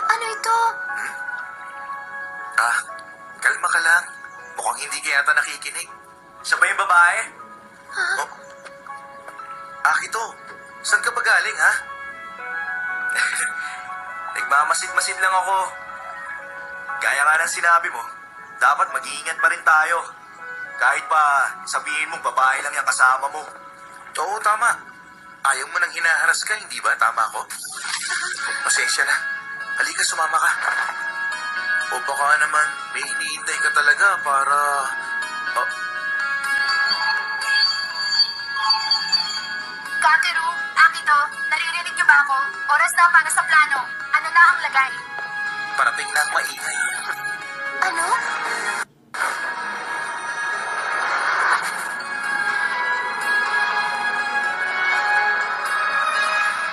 Ano ito? Ah, kalma ka lang. Mukhang hindi ka yata nakikinig. Siya ba yung babae? Oh. Ito. Saan ka ba galing, ha? Nagmamasid-masid lang ako. Gaya nga ng sinabi mo, dapat mag-iingat pa rin tayo. Kahit pa sabihin mong babae lang yung kasama mo. Oo, tama. Ayaw mo nang hinaharas ka, hindi ba? Tama ako? Pasensya na. Halika, sumama ka. O baka naman may iniintay ka talaga para... Oh, Kakeru, Akito, naririnig niyo ba ako? Oras na para sa plano. Ano na ang lagay? parating na ang maingay. Ano?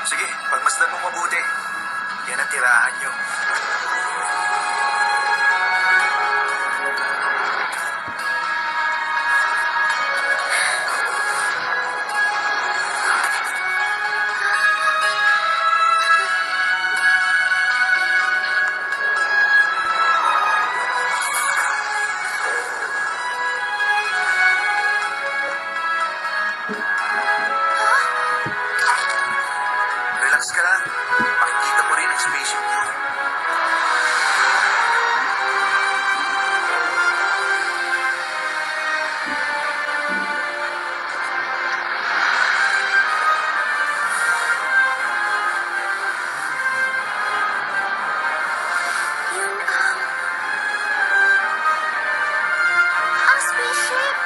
Sige, pagmasdan mo mabuti. Yan ang tirahan nyo. Relax ka lang. Makikita mo rin ang spaceship nyo. Yun ang spaceship.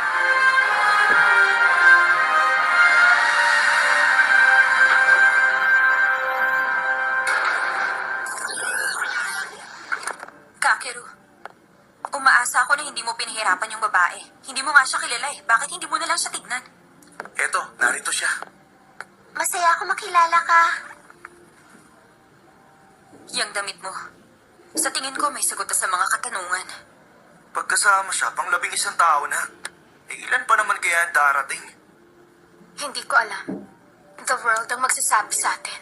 Kakeru, umaasa ako na hindi mo pinahirapan yung babae. Hindi mo nga siya kilala eh. Bakit hindi mo na lang siya tignan? Eto, narito siya. Masaya ako makilala ka. Yang damit mo. Sa tingin ko may sagot na sa mga katanungan. Pagkasama siya, pang 11 tao na. Eh, ilan pa naman kaya ang darating? Hindi ko alam. The world ang magsasabi sa atin.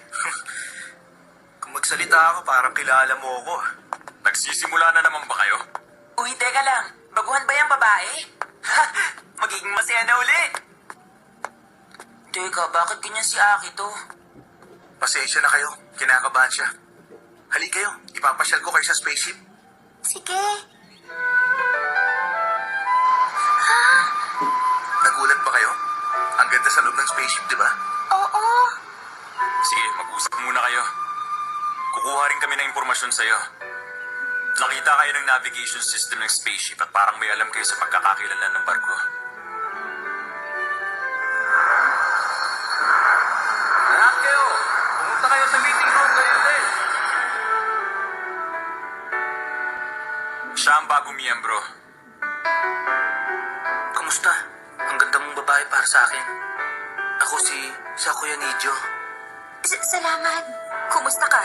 Kung magsalita ako, parang kilala mo ako. Nagsisimula na naman ba kayo? Uy, teka lang. Baguhan ba yung babae? Magiging masaya na uli. Teka, bakit ganyan si Akito? Pasensya na kayo. Kinakabahan siya. Halika kayo. Ipapasyal ko kayo sa spaceship. Sige. Nagulat ba kayo? Ang ganda sa loob ng spaceship, di ba? Oo. Sige, mag-usap muna kayo. Kukuha rin kami ng impormasyon sa'yo. Nakita kayo ng navigation system ng spaceship at parang may alam kayo sa pagkakakilanlan ng barko. Lahat kayo! Pumunta kayo sa meeting room ngayon din! Siya ang bagong miyembro. Kamusta? Ang ganda mong babae para sa akin. Ako si Sakuya Nijo. Salamat. Kumusta ka?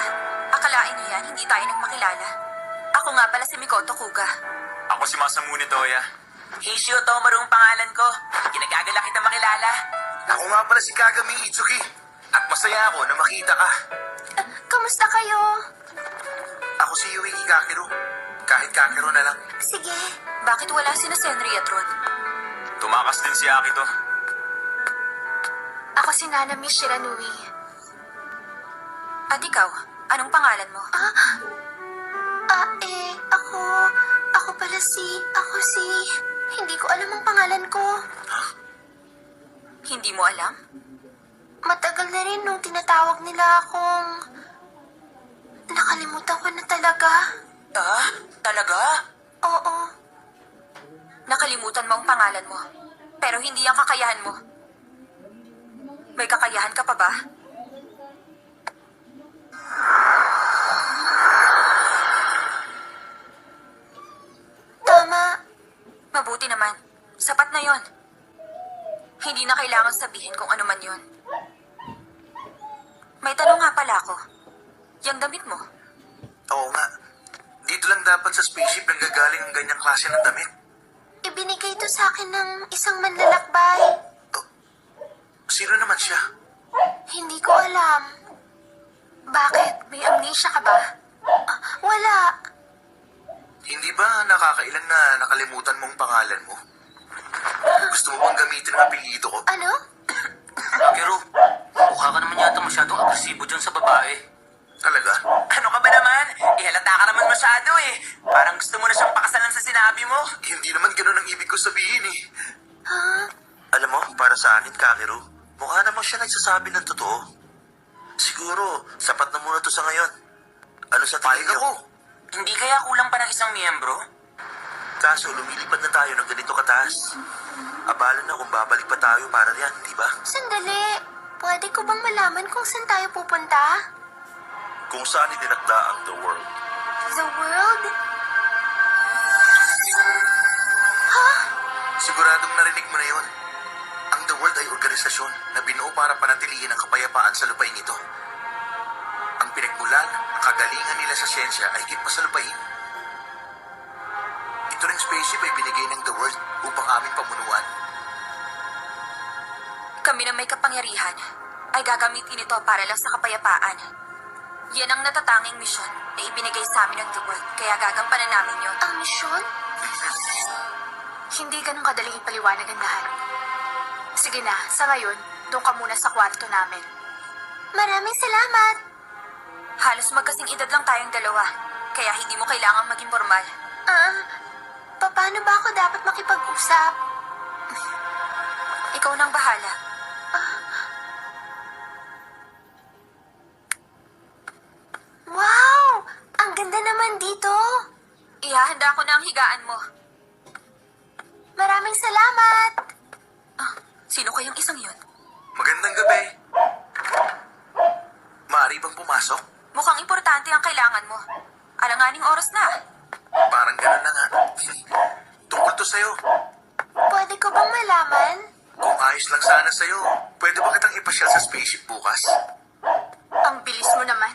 Akalain niyo yan, hindi tayo nang makilala. Ako nga pala si Mikoto Kuga. Ako si Masamune Toya. Hishio Tomaru ang pangalan ko. Kinagagala kita makilala. Ako nga pala si Kagami Itsuki. At masaya ako na makita ka. Kamusta kayo? Ako si Yuiki Kakeru. Kahit Kakeru na lang. Sige. Bakit wala sina Senri at Ron? Tumakas din si Akito. Ako si Nanami Shiranui. At ikaw, anong pangalan mo? Ako si... Hindi ko alam ang pangalan ko. Hindi mo alam? Matagal na rin nung tinatawag nila akong... Nakalimutan ko na talaga. Ah, talaga? Oo. Nakalimutan mo ang pangalan mo. Pero hindi ang kakayahan mo. May kakayahan ka pa ba? Tama. Mabuti naman. Sapat na yon. Hindi na kailangan sabihin kung ano man yon. May tanong nga pala ako. Yang damit mo? Oo nga. Dito lang dapat sa spaceship nanggagaling ang ganyang klase ng damit. Ibinigay ito sa akin ng isang manlalakbay. Oh, Sino naman siya? Hindi ko alam. Bakit? May amnesia ka ba? Wala. Hindi ba nakakailan na nakalimutan mong pangalan mo? Gusto mo bang gamitin ang apelyido ko? Ano? Pero, mukha ka naman yata masyadong agresibo dyan sa babae. Talaga? Ano ka ba naman? Ihalata ka naman masyado eh. Parang gusto mo na siyang pakasalan sa sinabi mo. Hindi naman ganun ang ibig ko sabihin eh. Ha? Alam mo, para sa akin, Kakeru, mukha naman siya nagsasabi ng totoo. Siguro, sapat na muna to sa ngayon. Ano sa tingin niyo? ako. Hindi kaya kulang pa ng isang miyembro? Kaso, lumilipad na tayo ng ganito kataas. Abala na kung babalik pa tayo para yan, di ba? Sandali. Pwede ko bang malaman kung saan tayo pupunta? Kung saan itinakda ang The World. The world? Ha? Siguradong narinig mo na yun. Ang The World ay organisasyon na binuo para panatilihin ang kapayapaan sa lupain ito. Ang pinagmulan, ang kagalingan nila sa siyensya ay higit pa sa lupain. Ito ring spaceship ay binigay ng The World upang aming pamunuan. Kami na may kapangyarihan ay gagamitin ito para lang sa kapayapaan. Yan ang natatanging misyon na ibinigay sa amin ng The World, kaya gagampanan namin yun. Ang misyon? Hindi ganun kadaling ipaliwanag ang lahat. Sige na, sa ngayon, doon ka muna sa kwarto namin. Maraming salamat. Halos magkasing edad lang tayong dalawa, kaya hindi mo kailangang maging formal. Paano ba ako dapat makipag-usap? Ikaw nang bahala. Wow! Ang ganda naman dito. Ihahanda ko na ang higaan mo. Maraming salamat. Sino kayang isang yun? Magandang gabi. Maaari bang pumasok? Mukhang importante ang kailangan mo. Alanganing oras na. Parang gano'n na nga. Tungkol to sa'yo. Pwede ko bang malaman? Kung ayos lang sana sa'yo, pwede ba kitang ipasyal sa spaceship bukas? Ang bilis mo naman.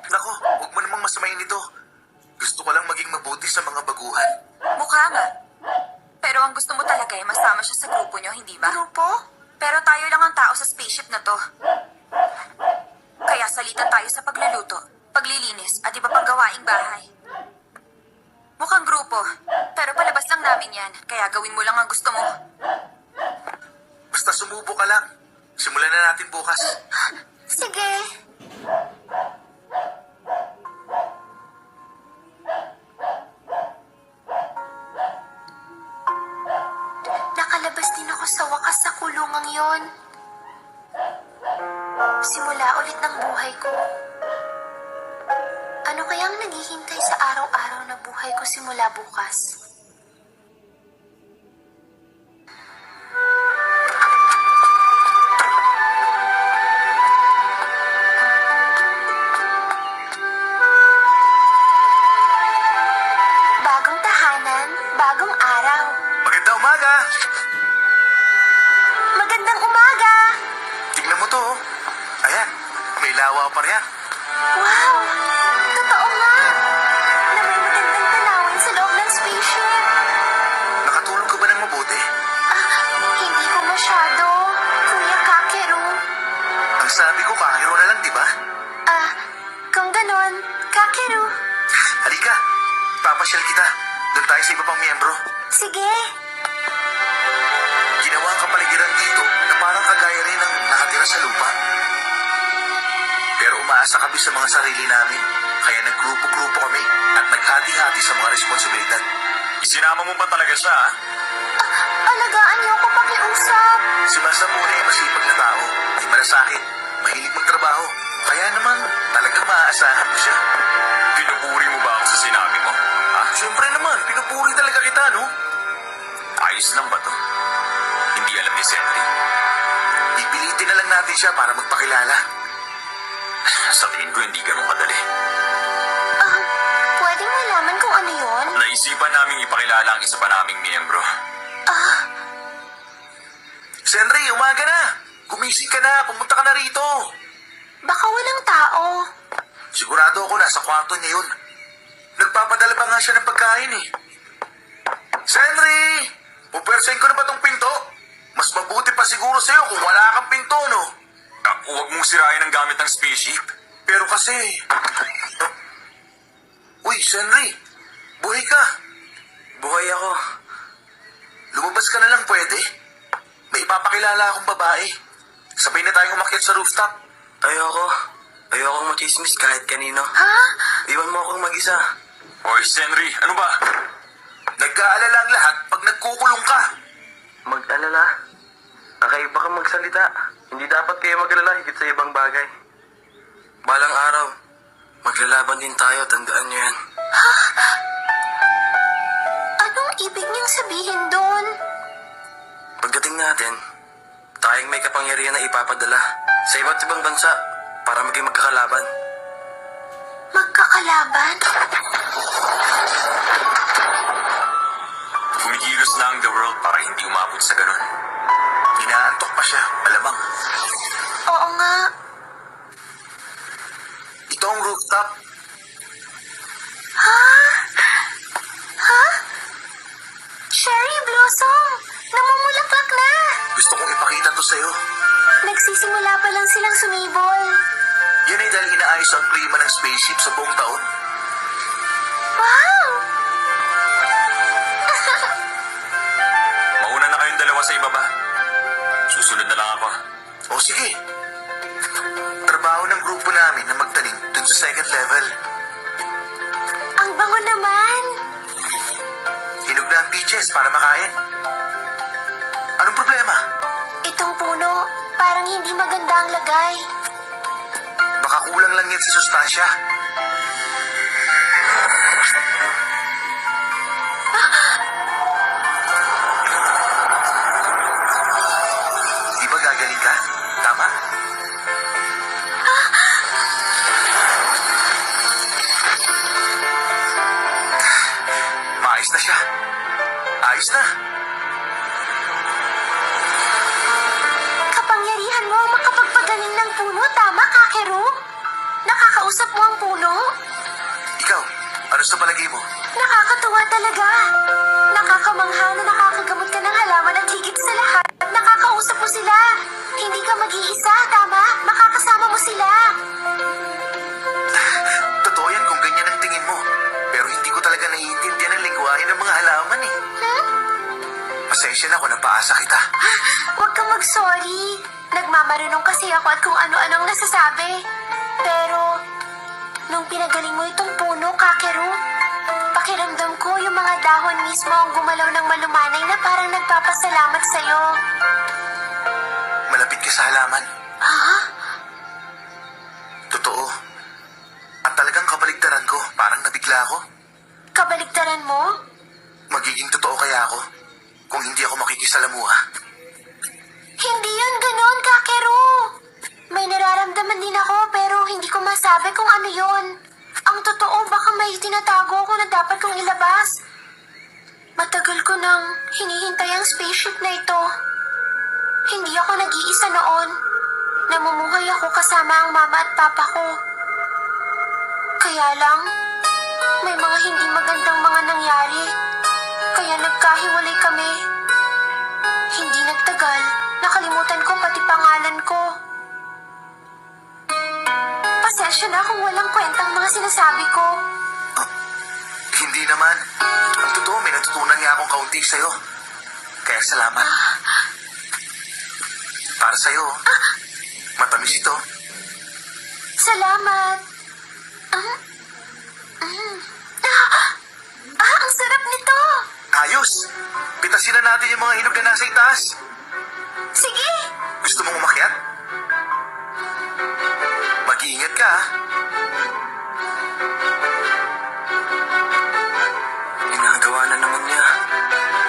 Nako, huwag mo namang masamayin ito. Gusto ko lang maging mabuti sa mga baguhan. Mukha nga. Pero ang gusto mo talaga ay masama siya sa grupo nyo, hindi ba? Grupo? Pero tayo lang ang tao sa spaceship na to. Kaya salitan tayo sa pagluluto, paglilinis, at iba pang gawaing bahay. Mukhang grupo, pero palabas lang namin yan, kaya gawin mo lang ang gusto mo. Basta sumubo ka lang. Simulan na natin bukas. Sige. Nakalabas din ako sa wakas sa kulungang yon. Simula ulit ng buhay ko. Ano kayang naghihintay sa araw-araw na buhay ko simula bukas? Bagong tahanan, bagong araw. Magandang umaga! Magandang umaga! Tingnan mo to, oh. Ayan, may lawa pa riyan. Wow! Totoo nga! Na may magandang tanawin sa loob ng spaceship. Nakatulog ka ba ng mabuti? Hindi ko masyado, Kuya Kakeru. Ang sabi ko, Kakeru na lang, di ba? Kung ganon, Kakeru. Halika, papasyal kita. Doon tayo sa iba pang miyembro. Sige. Ginawa ang kapaligiran dito na parang kagaya rin ng nakatira sa lupa. Pero umaasa kami sa mga sarili namin. Kaya naggrupo-grupo kami at naghati-hati sa mga responsibilidad. Isinama mo ba talaga siya, ha? Alagaan niyo ako pakiusap. Si Masamune ay masipag na tao, ay malasakit, mahilig magtrabaho. Kaya naman, talagang maaasahan mo siya. Pinupuri mo ba ako sa sinabi mo? Ha? Siyempre naman, pinupuri talaga kita, no? Ayos lang ba to? Hindi alam ni Senri. Pipilitin na lang natin siya para magpakilala. Sa tingin ko hindi ganun kadali. Pwedeng malaman kung ano yon? Naisipan naming ipakilala ang isa pa naming miyembro. Senri, umaga na! Gumising ka na, pumunta ka na rito. Baka walang tao. Sigurado ako nasa kwarto niya yun. Nagpapadala pa nga siya ng pagkain eh. Senri! Pupersahin ko na ba tong pinto? Mas mabuti pa siguro sa'yo kung wala kang pinto, no? Huwag mong sirain ang gamit ng spaceship. Pero kasi... Uy, Senry! Buhay ka! Buhay ako. Lumabas ka na lang pwede. May ipapakilala akong babae. Sabay na tayong umakyat sa rooftop. Ayoko. Ayokong machismis kahit kanino. Ha? Iwan mo akong mag-isa. Hoy, Senry, ano ba? Nag-aalala ang lahat pag nagkukulong ka. Mag-alala? Kakaiba kang magsalita. Hindi dapat kayo mag-alala higit sa ibang bagay. Balang araw, maglalaban din tayo, tandaan niyo yan. Anong ibig niyang sabihin doon? Pagdating natin, tayong may kapangyarihan na ipapadala sa iba't ibang bansa para maging magkakalaban. Magkakalaban? Kumikilos na ang the world para hindi umabot sa ganun. Inaantok pa siya, malamang. Oo nga. Ito ang rooftop. Ha? Ha? Cherry blossom! Namumulaklak na! Gusto kong ipakita to sa'yo. Nagsisimula pa lang silang sumibol. Yan ay dahil inaayos ang klima ng spaceship sa buong taon. Wow! Mauna na kayong dalawa sa ibaba. Susunod na lang ako. O sige. Trabaho ng grupo namin na magtanim dun sa second level. Ang bango naman! Hinog na ang peaches para makain. Anong problema? Itong puno, parang hindi maganda ang lagay. Baka kulang lang yan sa sustansya. Di ba gagaling ka? Tama? Maayos na siya. Ayos na. Kapangyarihan mo ang makapagpagaling ng puno, tama, Kakeru? Nakakausap mo ang puno? Ikaw, ano sa palagay mo? Nakakatuwa talaga. Nakakamangha na nakakagamot ka ng halaman at higit sa lahat, nakakausap mo sila. Hindi ka mag-iisa, tama? Makakasama mo sila. Totoo yan kung ganyan ang tingin mo. Pero hindi ko talaga naiintindihan ang lingwahe ng mga halaman eh. Pasensya na kung napaasa kita. Huwag kang mag-sorry. Nagmamarunong kasi ako at kung ano-anong nasasabi. Pero, nung pinagaling mo itong puno, Kakeru, pakiramdam ko yung mga dahon mismo ang gumalaw ng malumanay na parang nagpapasalamat sa'yo. Malapit ka sa halaman. Ha? Totoo. At talagang kabaligtaran ko. Parang nabigla ako. Kabaligtaran mo? Magiging totoo kaya ako kung hindi ako makikisalamuha. Hindi yun ganon, Kakeru. May nararamdaman din ako pero hindi ko masabi kung ano yun. Ang totoo, baka may tinatago ako na dapat kong ilabas. Matagal ko nang hinihintay ang spaceship na ito. Hindi ako nag-iisa noon. Namumuhay ako kasama ang mama at papa ko. Kaya lang, may mga hindi magandang mga nangyari. Kaya nagkahiwalay kami. Hindi nagtagal, nakalimutan ko pati pangalan ko. Pasensya na kung walang kwentang mga sinasabi ko. Hindi naman. Ang totoo, may natutunan niya akong kaunti sa'yo. Kaya salamat. Para sa'yo, matamis ito. Salamat. Ang sarap nito. Ayos! Pitasin na natin yung mga hinog na nasa itaas. Sige. Gusto mong umakyat? Mag-iingat ka, ha? Ginagawa na naman niya.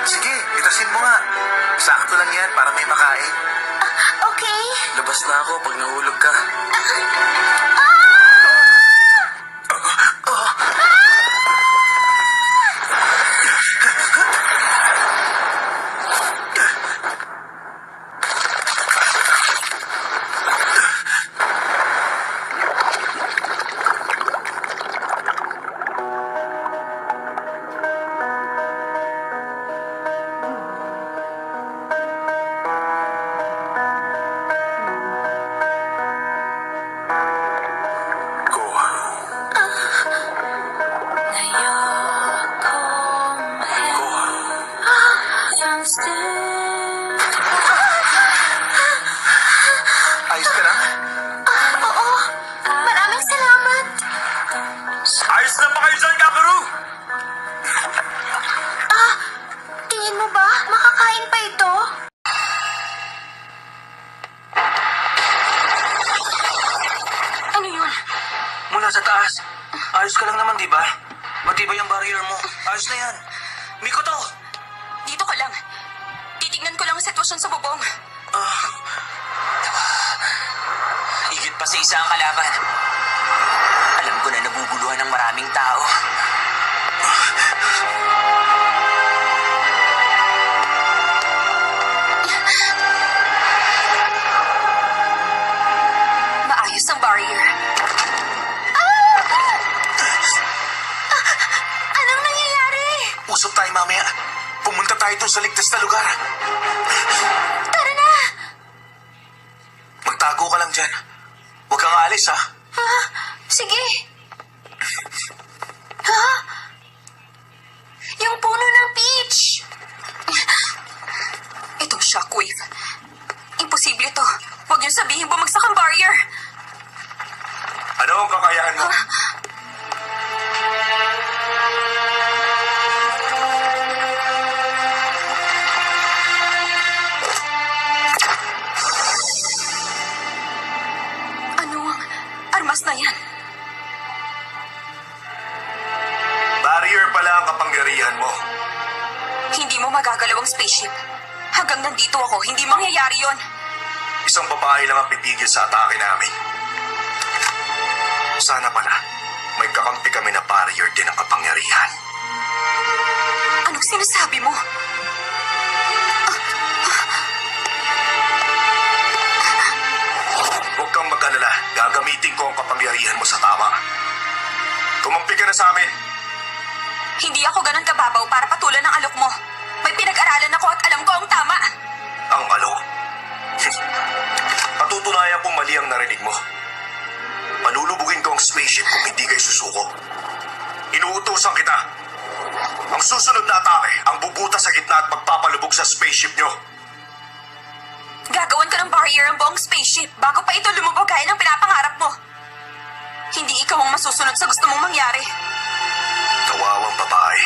Sige, pitasin mo nga. Sakto lang yan para may makain. Okay. Labas na ako pag nahulog ka. Ayos ka lang? Oo, maraming salamat. Ayos na ba kayo dyan, Kakeru? Tingin mo ba makakain pa ito? Ano yun? Mula sa taas. Ayos ka lang naman, di ba? Matibay ang barrier mo. Ayos na yan. Mikoto! Dito ka lang. Titignan ko lang ang sitwasyon sa bubong. Higit pa sa isa ang kalaban. Alam ko na naguguluhan ng maraming tao. Maayos ang barrier. Anong nangyayari? Usap tayo mamaya. Pumunta tayo dun sa ligtas na lugar. Tara na! Magtago ka lang dyan. Huwag kang aalis, ha? Sige. Ha? Yung puno ng peach. Itong shockwave. Imposible to. Huwag niyo sabihin bumagsak ang barrier. Ano ang kakayahan mo? Ano ang armas na yan? Barrier pala ang kapangyarihan mo. Hindi mo magagalaw ang spaceship. Hanggang nandito ako, hindi mangyayari yon. Isang babae lang ang pipigil sa atake namin. Sana pala, may kakampi kami na barrier din ang kapangyarihan. Anong sinasabi mo? Huwag kang mag-alala, gagamitin ko ang kapangyarihan mo sa tama. Tumampi ka na sa amin. Hindi ako ganun kababaw para patulan ang alok mo. May pinag-aralan ako at alam ko ang tama. Ang malo. Patutunayan kung mali ang narinig mo. Palulubugin ko ang spaceship kung hindi kayo susuko. Inuutosan kita. Ang susunod na atake, ang bubuta sa gitna at magpapalubog sa spaceship nyo. Gagawan ka ng barrier ang buong spaceship bago pa ito lumubog gaya ng pinapangarap mo. Hindi ikaw ang masusunod sa gusto mong mangyari. Kawawang babae.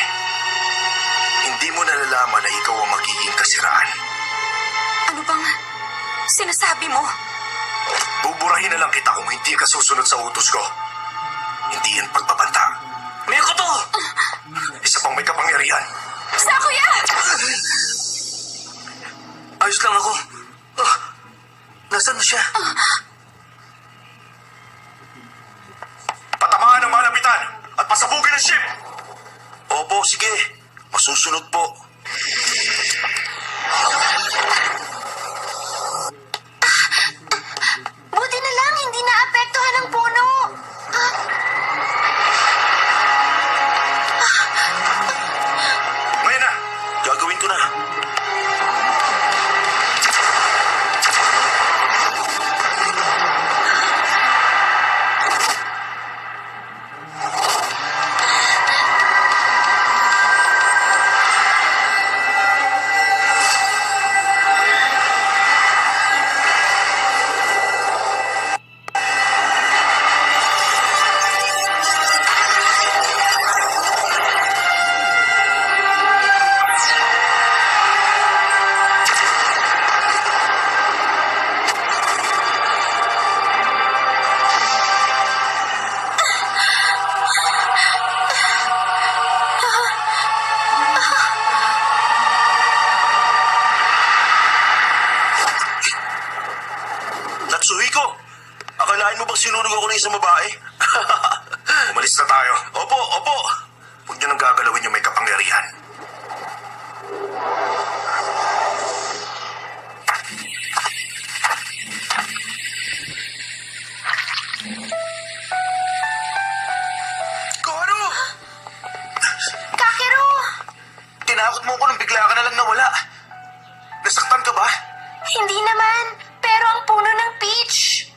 Hindi mo nalalaman na ikaw ang magiging kasiraan. Ano bang sinasabi mo? Buburahin na lang kita kung hindi ka susunod sa utos ko. Hindi yan pagbabanta. Mikoto! Isa pang may kapangyarihan. Sa kuya! Ayos lang ako. Nasaan na siya? Patamaan ang malapitan at pasabugin ang ship! Opo, sige. Masusunod po. Buti na lang hindi naapektuhan ang puno. Ngayon na! Gagawin ko na. Natsuhiko! Akalain mo bang sinunog ako ng isang babae? Umalis na tayo. Opo, opo. Huwag niyo nang gagalawin yung may kapangyarihan. Koharu! Kakeru! Tinakot mo ko nang bigla ka na lang nawala. Nasaktan ka ba? Hindi naman, pero ang puno ng peach.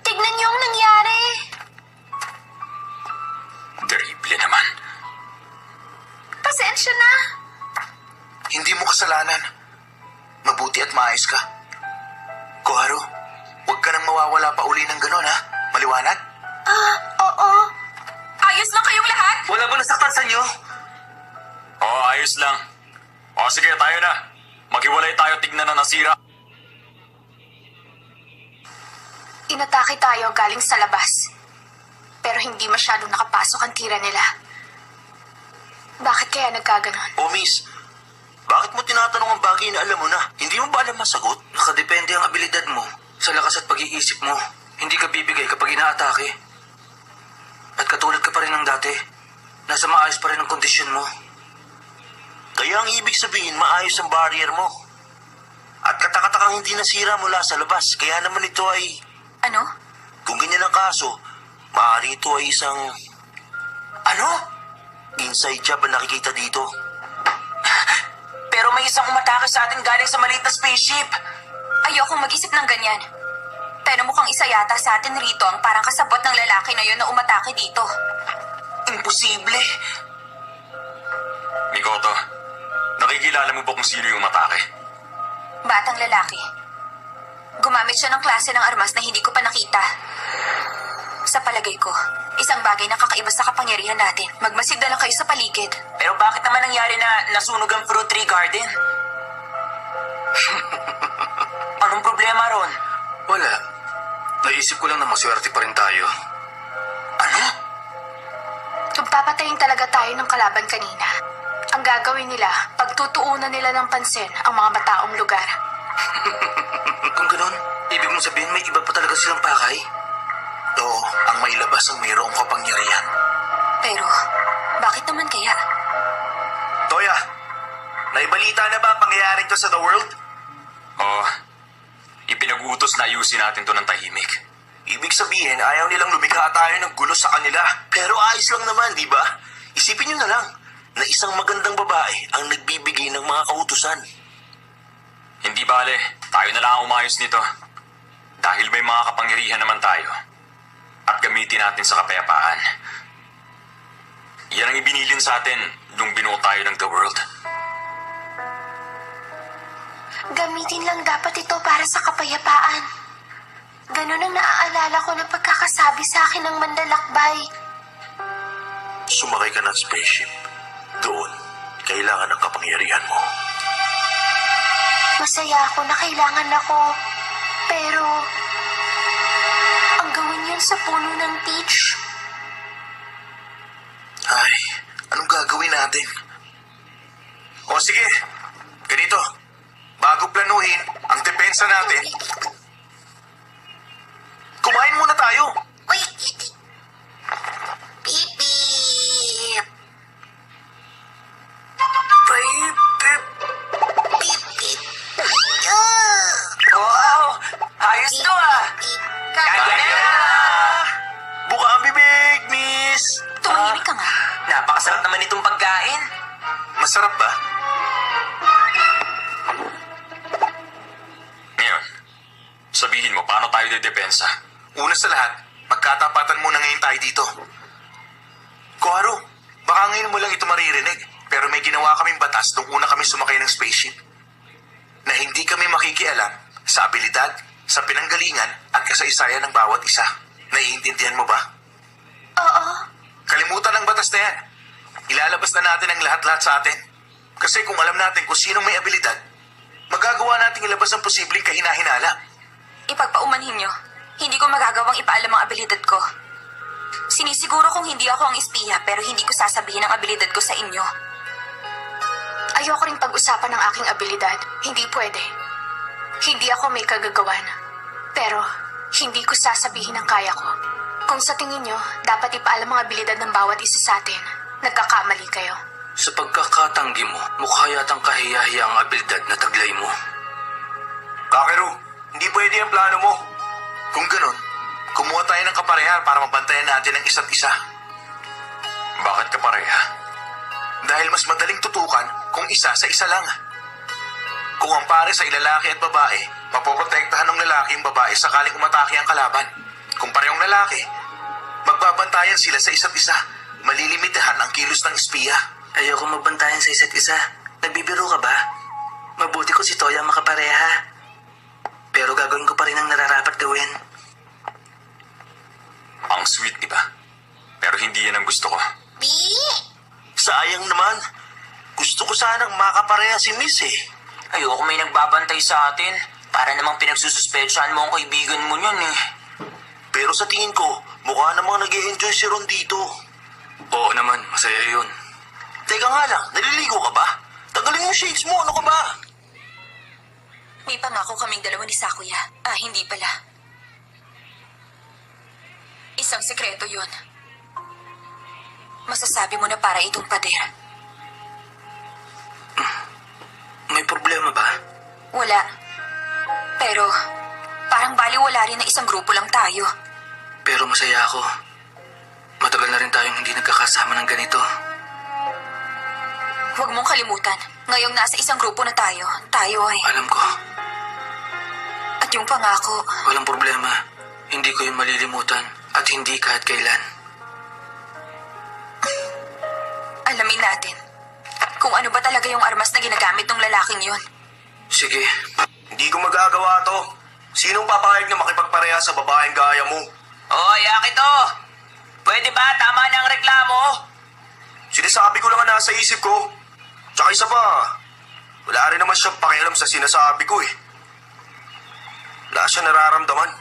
Tignan niyo ang nangyari. Terrible naman. Pasensya na. Hindi mo kasalanan. Mabuti at maayos ka. Koharu, Huwag ka nang mawawala pa uli ng ganon, ha? Maliwanag? Oo. Ayos lang kayong lahat? Wala ba nasaktan sa inyo? Oo, ayos lang. O sige, tayo na. Maghiwalay tayo, tignan na nasira. Inatake tayo galing sa labas. Pero hindi masyadong nakapasok ang tira nila. Bakit kaya nagkaganon? O miss, bakit mo tinatanong ang bagay na alam mo na? Hindi mo ba alam masagot? Nakadepende ang abilidad mo sa lakas at pag-iisip mo. Hindi ka bibigay kapag inaatake. At katulad ka pa rin ng dati. Nasa maayos pa rin ang kondisyon mo. Kaya ang ibig sabihin, maayos ang barrier mo. At katakatakang hindi nasira mula sa labas. Kaya naman ito ay, Ano? kung ganyan ang kaso, maaari ito ay isang, ano? Inside job ang nakikita dito. Pero may isang umatake sa atin galing sa maliit na spaceship. Ayokong mag-isip ng ganyan. Pero mukhang isa yata sa atin rito ang parang kasabot ng lalaki na yun na umatake dito. Imposible. Mikoto, nakikilala mo ba kung sino yung umatake? Batang lalaki. Gumamit siya ng klase ng armas na hindi ko pa nakita. Sa palagay ko, isang bagay na kakaiba sa kapangyarihan natin. Magmasid na lang kayo sa paligid. Pero bakit naman nangyari na nasunog ang fruit tree garden? Anong problema ron? Wala. Naisip ko lang na maswerte pa rin tayo. Ano? Kung papatayin talaga tayo ng kalaban kanina, ang gagawin nila, pagtutuunan nila ng pansin ang mga mataong lugar. Kung ganun, ibig mong sabihin may iba pa talaga silang pakay? Oo, ang mailabas ang mayroong kapangyarihan. Pero, bakit naman kaya? Toya, naibalita na ba ang pangyayaring to sa The World? Oo, ipinag-uutos na ayusin natin to ng tahimik. Ibig sabihin, ayaw nilang lumikha tayo ng gulo sa kanila. Pero ayos lang naman, di ba? Isipin nyo na lang na isang magandang babae ang nagbibigay ng mga kautusan. Hindi bale, tayo na lang ang umayos nito. Dahil may mga kapangyarihan naman tayo. At gamitin natin sa kapayapaan. Yan ang ibinilin sa atin nung binuo tayo ng The World. Gamitin lang dapat ito para sa kapayapaan. Ganun ang naaalala ko na pagkakasabi sa akin ng mandalakbay. Sumakay ka ng spaceship. Doon, kailangan ng kapangyarihan mo. Masaya ako na kailangan ako. Pero, ang gawin yun sa puno ng peach. Ay, anong gagawin natin? O sige, ganito. Bago planuhin ang depensa natin, kumain muna tayo. Uy, Kitty. Beep, beep. Beep, beep. Beep, beep. Wow! Ayos to ah! Kain na! Buka ang bibig, miss. Tumahimik ka nga. Napakasarap naman itong pagkain. Masarap ba? Ngayon, sabihin mo, paano tayo dedepensa? Una sa lahat, magkatapatan muna ngayon tayo dito. Koharu, baka ngayon mo lang ito maririnig, pero may ginawa kaming batas nung una kami sumakay ng spaceship. Na hindi kami makikialam sa abilidad, sa pinanggalingan at kasaysayan ng bawat isa. Naiintindihan mo ba? Oo. Kalimutan ang batas na yan. Ilalabas na natin ang lahat-lahat sa atin. Kasi kung alam natin kung sinong may abilidad, magagawa natin ilabas ang posibleng kahinahinala. Ipagpaumanhin nyo. Hindi ko magagawang ipaalam ang abilidad ko. Sinisiguro kong hindi ako ang espiya pero hindi ko sasabihin ang abilidad ko sa inyo. Ayoko ring pag-usapan ng aking abilidad. Hindi pwede. Hindi ako may kagagawan. Pero, hindi ko sasabihin ang kaya ko. Kung sa tingin nyo, dapat ipaalam ang abilidad ng bawat isa sa atin, nagkakamali kayo. Sa pagkakatanggi mo, mukha yatang kahiyahiya ang abilidad na taglay mo. Kakeru, hindi pwede ang plano mo. Kung ganun, kumuha tayo ng kapareha para mabantayan natin ang isa't isa. Bakit ka pareha? Dahil mas madaling tutukan kung isa sa isa lang. Kung ang pare sa lalaki at babae, mapoprotektahan ng lalaki ang babae sakaling umatake ang kalaban. Kung parehong lalaki, magbabantayan sila sa isa't isa. Malilimitahan ang kilos ng espiya. Ayoko magbantayan sa isa't isa. Nagbibiro ka ba? Mabuti ko si Toya makapareha. Pero gagawin ko pa rin ang nararapat gawin. Ang sweet, di ba? Pero hindi yan ang gusto ko. B? Sayang naman. Gusto ko sanang makapareha si Miss eh. Ayoko may nagbabantay sa atin. Para namang pinagsususpetsyahan mo ang kaibigan mo niyan eh. Pero sa tingin ko, mukha namang nag-e-enjoy si Ron dito. Oo naman, masaya yun. Teka nga lang, naliligo ka ba? Tagalin mo shades mo, ano ka ba? May pangako kaming dalawa ni Sakuya. Hindi pala. Isang sekreto yun. Masasabi mo na para itong pader. May problema ba? Wala. Pero, parang baliwala rin na isang grupo lang tayo. Pero masaya ako. Matagal na rin tayong hindi nagkakasama ng ganito. Huwag mong kalimutan. Ngayong nasa isang grupo na tayo ay... Alam ko, At yung pangako, walang problema. Hindi ko yung malilimutan at hindi kahit kailan. alamin natin kung ano ba talaga yung armas na ginagamit ng lalaking yon. Sige, Hindi ko magagawa to. Sinong papayag na makipagpareha sa babaeng gaya mo? Oy, Akito! Pwede ba? Tama na ang reklamo. Sinasabi ko lang ang nasa isip ko. Tsaka isa pa, wala rin naman siyang pakialam sa sinasabi ko eh. Wala siya nararamdaman.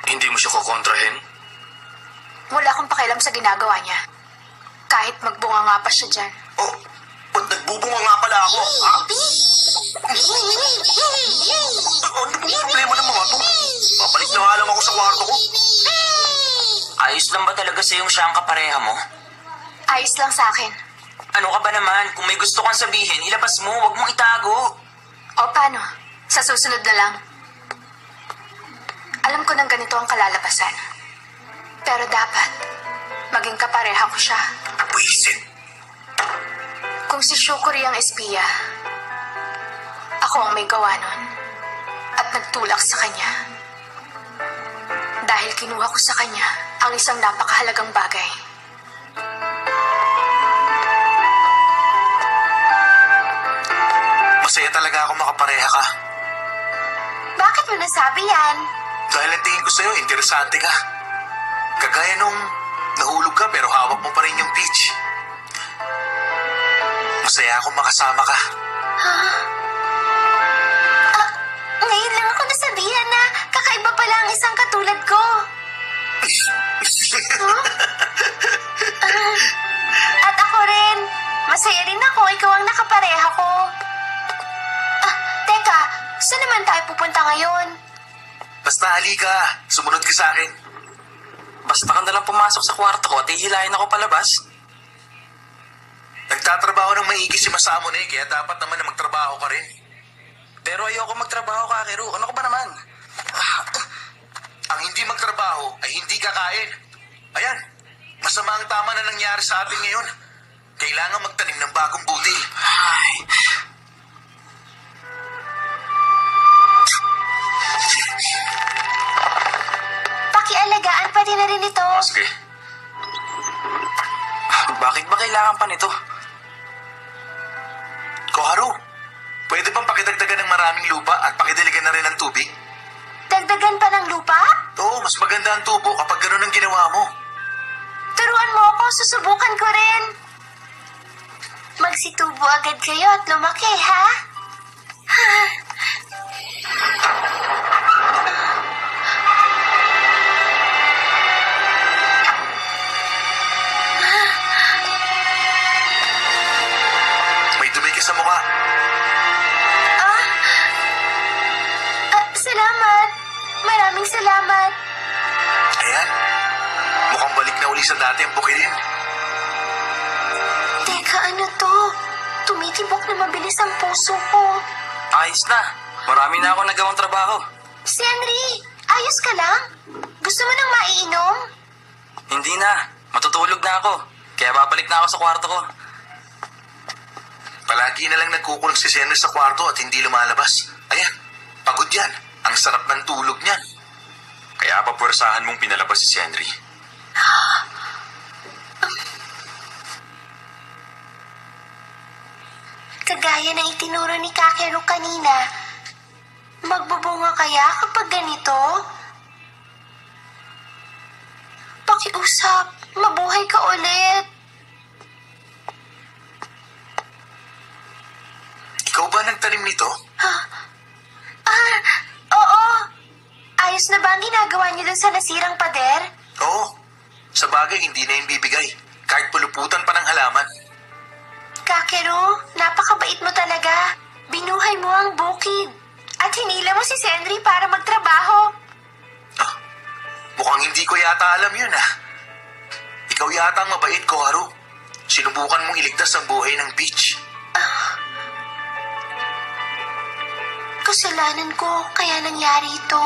hindi mo siya kukontrahin? Wala akong pakialam sa ginagawa niya. Kahit magbunga nga pa siya dyan. Oh, ba't nagbubunga nga pala ako? Ha? Ano bang problema ng mga to? Babalik na nga lang ako sa kwarto ko. Ayos lang ba talaga sa'yong siya ang kapareha mo? Ayos lang sa akin. Ano ka ba naman? Kung may gusto kang sabihin, ilabas mo. Huwag mong itago. O paano? Sa susunod na lang. Alam ko nang ganito ang kalalabasan. Pero dapat, maging kapareha ko siya. Buisit. Kung si Shukuri ang espiya, ako ang may gawa nun at nagtulak sa kanya. Dahil kinuha ko sa kanya ang isang napakahalagang bagay. Masaya talaga ako makapareha ka. Bakit mo nasabi yan? Dahil ang tingin ko sa'yo, interesante ka. Kagaya nung nahulog ka pero hawak mo pa rin yung peach. Masaya akong makasama ka. Ngayon lang ako nasabihan na kakaiba pala ang isang katulad ko. At ako rin. Masaya rin ako. Ikaw ang nakapareha ko. Teka, saan naman tayo pupunta ngayon? Basta halika, sumunod ka sa akin. Basta ka nalang pumasok sa kwarto ko at ihilahin ako palabas. Nagtatrabaho ng maigi si Masamo na kaya dapat naman na magtrabaho ka rin. Pero ayoko magtrabaho ka, Akiru. Ano ka ba naman? Ang hindi magtrabaho ay hindi kakain. Ayan, masama ang tama na nangyari sa atin ngayon. Kailangan magtanim ng bagong butil. Ay, Pakialagaan pa din na rin ito. Sige. bakit ba kailangan pa nito? Koharu, pwede bang pakidagdagan ng maraming lupa at pakidiligan na rin ng tubig? Dagdagan pa ng lupa? Oo, mas maganda ang tubo kapag ganun ang ginawa mo. Turuan mo ako, susubukan ko rin. Magsitubo agad kayo at lumaki, ha? May dumi ka sa mukha. Salamat. Maraming salamat. Ayan, mukhang balik na uli sa dati ang bukidin. Teka, ano to? Tumitibok na mabilis ang puso ko. Ayos na. Marami na ako nagawang trabaho. Si Henry, ayos ka lang? Gusto mo nang maiinom? Hindi na. Matutulog na ako. Kaya babalik na ako sa kwarto ko. Palagi na lang nagkukulang si Senner sa kwarto at hindi lumalabas. Ayan, pagod yan. Ang sarap ng tulog niyan. Kaya papwersahan mong pinalabas si Henry. Kagaya ng itinuro ni Kakeru kanina, Magbubunga kaya kapag ganito? Pakiusap, mabuhay ka ulit. Ikaw ba nagtanim nito? Oo. Ayos na ba ang ginagawa niyo dun sa nasirang pader? Oo. Sa bagay, hindi na yung bibigay. Kahit puluputan pa ng halaman. Kakeru, napakabait mo talaga. Binuhay mo ang bukid. At hinila mo si Senri para magtrabaho. Mukhang hindi ko yata alam yun Ikaw yata ang mabait, Koharu. Sinubukan mong iligtas ang buhay ng Peach. Kasalanan ko, kaya nangyari ito.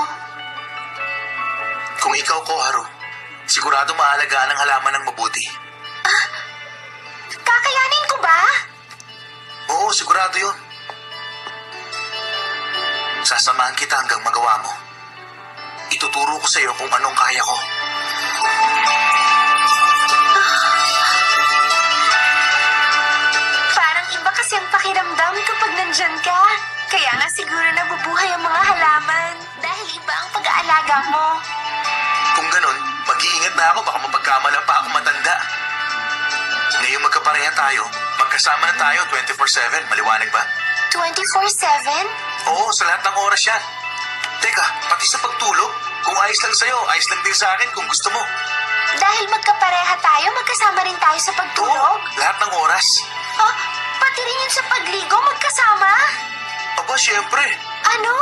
Kung ikaw, Koharu, sigurado maalagaan ang halaman ng mabuti. Kakayanin ko ba? Oo, sigurado yun. Sasamahan kita hanggang magawa mo. Ituturo ko sa'yo kung anong kaya ko. Parang iba kasi ang pakiramdam kapag nandyan ka. Kaya nga siguro nabubuhay ang mga halaman. Dahil iba ang pag-aalaga mo. Kung ganun, mag-iingat na ako, baka mapagkamala pa ako matanda. Ngayon magkapareha tayo, magkasama na tayo 24/7, maliwanag ba? 24/7? Oo, sa lahat ng oras yan. Teka, pati sa pagtulog, kung ayos lang sa'yo, ayos lang din sa akin kung gusto mo. Dahil magkapareha tayo, magkasama rin tayo sa Oo, pagtulog? lahat ng oras. Oh, pati rin yun sa pagligo, magkasama? Aba, syempre. Ano?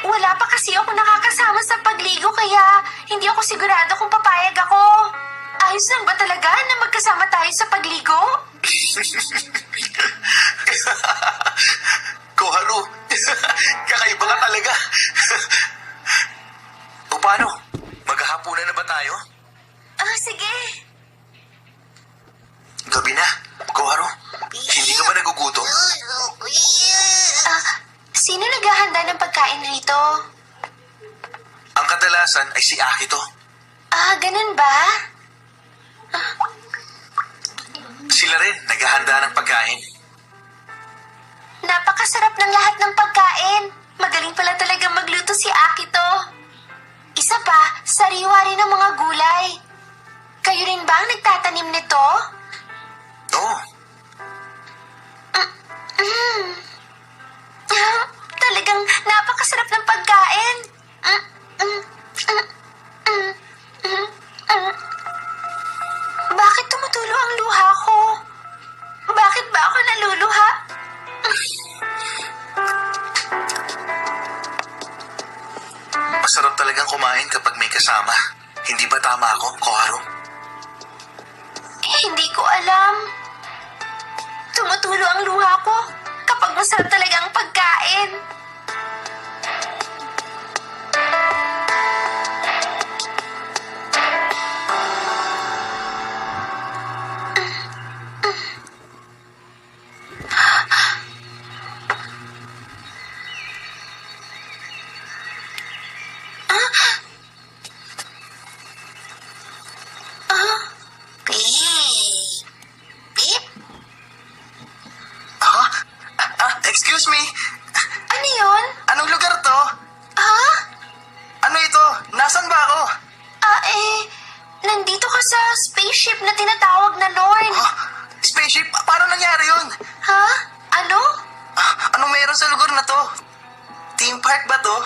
Wala pa kasi ako nakakasama sa pagligo kaya hindi ako sigurado kung papayag ako. Ayos lang ba talaga na magkasama tayo sa pagligo? Koharu, kakaiba ka talaga. O paano? Maghahapunan na ba tayo? Sige. Gabi na. Koharu, hindi ka ba nagugutom? Sino naghahanda ng pagkain rito? Ang kadalasan ay si Akito. Ganun ba? Sila rin naghahanda ng pagkain. Napakasarap ng lahat ng pagkain. Magaling pala talaga magluto si Akito. Isa pa, sariwa rin ang mga gulay. Kayo rin ba ang nagtatanim nito? Oo. Talagang napakasarap ng pagkain. Bakit tumutulo ang luha ko? Bakit ba ako naluluha? Masarap talagang kumain kapag may kasama. Hindi ba tama ako, Koharu? Hindi ko alam. Tumutulo ang luha ko kapag masarap talaga ang pagkain. Excuse me, Ano yun? anong lugar to? Ha? Ano ito? Nasaan ba ako? Nandito ka sa spaceship na tinatawag na Lorn. Spaceship? Paano nangyari yun? Ha? Ano? Anong meron sa lugar na to? Theme park ba to?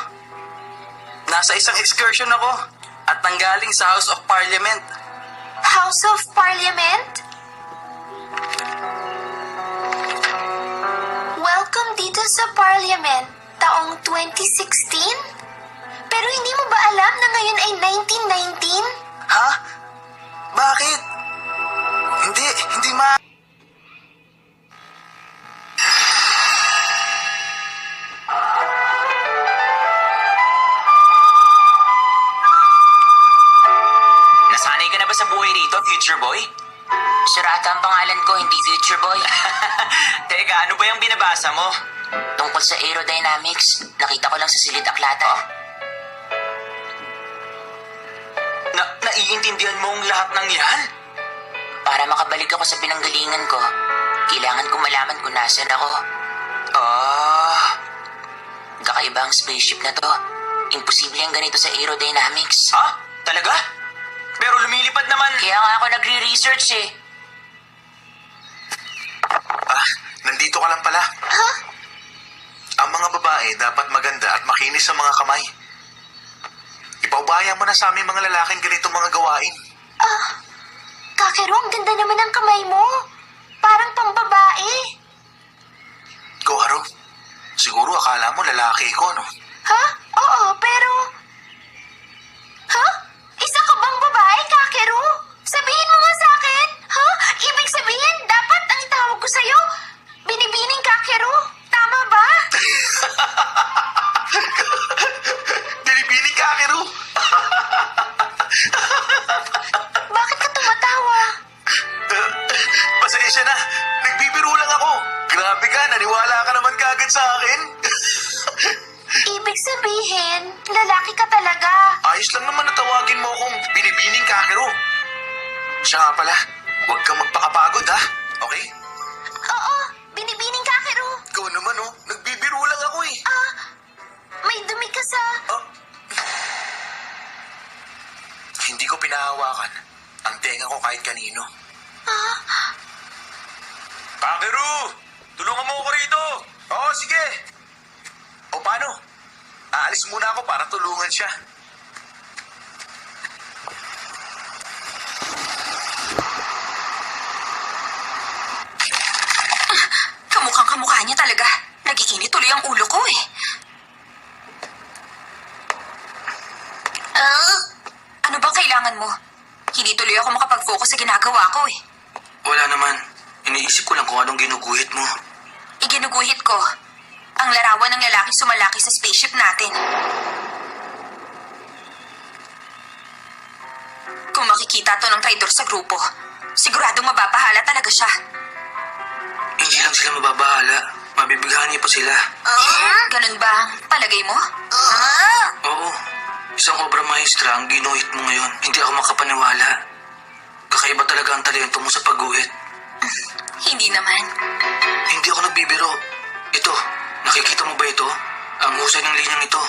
Nasa isang excursion ako at nanggaling sa House of Parliament. House of Parliament? Welcome dito sa Parliament, taong 2016? Pero hindi mo ba alam na ngayon ay 1919? Ha? Bakit? Hindi Nasanay ka na ba sa buhay rito, Future Boy? Surata ang pangalan ko, hindi Future Boy. Teka, ano ba yung binabasa mo? Tungkol sa aerodynamics, nakita ko lang sa silid aklatan. Naiintindihan mo ang lahat ng yan? Para makabalik ako sa pinanggalingan ko, kailangan ko malaman kung nasan ako. kakaiba ang spaceship na to. Imposible ang ganito sa aerodynamics. Ha? Talaga? Pero lumilipad naman. Kaya nga ako nagre-research eh. Nandito ka lang pala. Ha? Ang mga babae dapat maganda at makinis sa mga kamay. Ipaubaya mo na sa aming mga lalaking ganitong mga gawain. Kakero, ang ganda naman ng kamay mo. Parang pambabae. Koharu, siguro akala mo lalaki ko, no? Ha? Oo, pero... Ha? Isa ka bang babae, Kakero? Sabihin mo nga sa akin. Ha? Ibig sabihin, dapat ang itawag ko sa'yo, Binibining Kakero. Tama ba? Binibining Kakeru! Bakit ka tumatawa? Pasensya na, nagbibiro lang ako. Grabe ka, naniwala ka naman kagad sa akin. Ibig sabihin, lalaki ka talaga. Ayos lang naman na tawagin mo akong Binibining Kakeru. Siya nga pala, huwag kang magpakapagod ha, okay? Oo, Binibining Kakero. Ikaw naman oh, nagbibiro lang ako eh. May dumi ka sa... Hindi ko pinahawakan ang tenga ko kahit kanino. Kakeru! Tulungan mo ako rito! Oo, sige. O paano? Aalis muna ako para tulungan siya. Kamukhang kamukha niya talaga. Nagiinit tuloy ang ulo ko eh. Ano bang kailangan mo? Hindi tuloy ako makapag-focus sa ginagawa ko eh. Wala naman. Iniisip ko lang kung anong ginuguhit mo. Iginuguhit ko ang larawan ng lalaking sumalaki sa spaceship natin. Kung makikita to ng traitor sa grupo, siguradong mababahala talaga siya. Hindi lang sila mababahala. Mabibighani pa sila. Ganun ba ang palagay mo? Oo. Isang obra maestra ang ginuhit mo ngayon. Hindi ako makapaniwala. Kakaiba talaga ang talento mo sa pagguhit. Hindi naman. Hindi ako nagbibiro. Ito, nakikita mo ba ito? Ang husay ng linyang ito.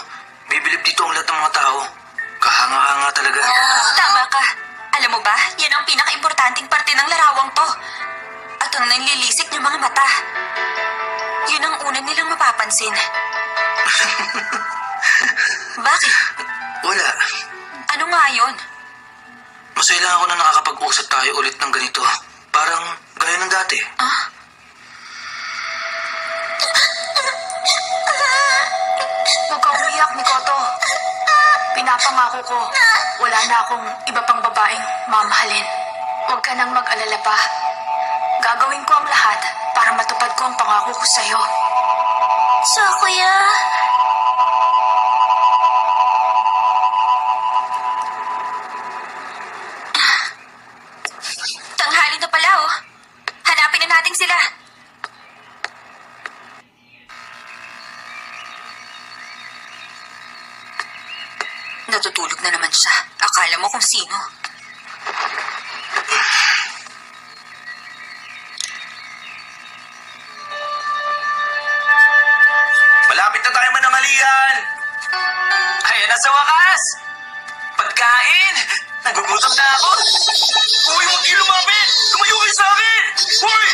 Bibilib dito ang lahat ng mga tao. Kahanga-hanga talaga. Tama ka. Alam mo ba, yan ang pinaka-importanting parte ng larawang to. At ang nanlilisik ng mga mata. Yun ang una nilang mapapansin. Bakit? Wala. Ano nga yun? Masaya lang ako na nakakapag-usap tayo ulit ng ganito. Parang gaya ng dati. Huwag ka umiyak, Mikoto. Pinapangako ko, wala na akong iba pang babaeng mamahalin. Huwag ka nang mag-alala pa. Gagawin ko ang lahat para matupad ko ang pangako ko sa'yo. So, kuya... Tanghali na pala oh. Hanapin na natin sila. Natutulog na naman siya. Akala mo kung sino. Malapit na tayo manangalian! Ayan na sa wakas! Pagkain! Nagugutom na ako! Uy, huwag kayo lumapit! Lumayo kayo sa akin! Uy!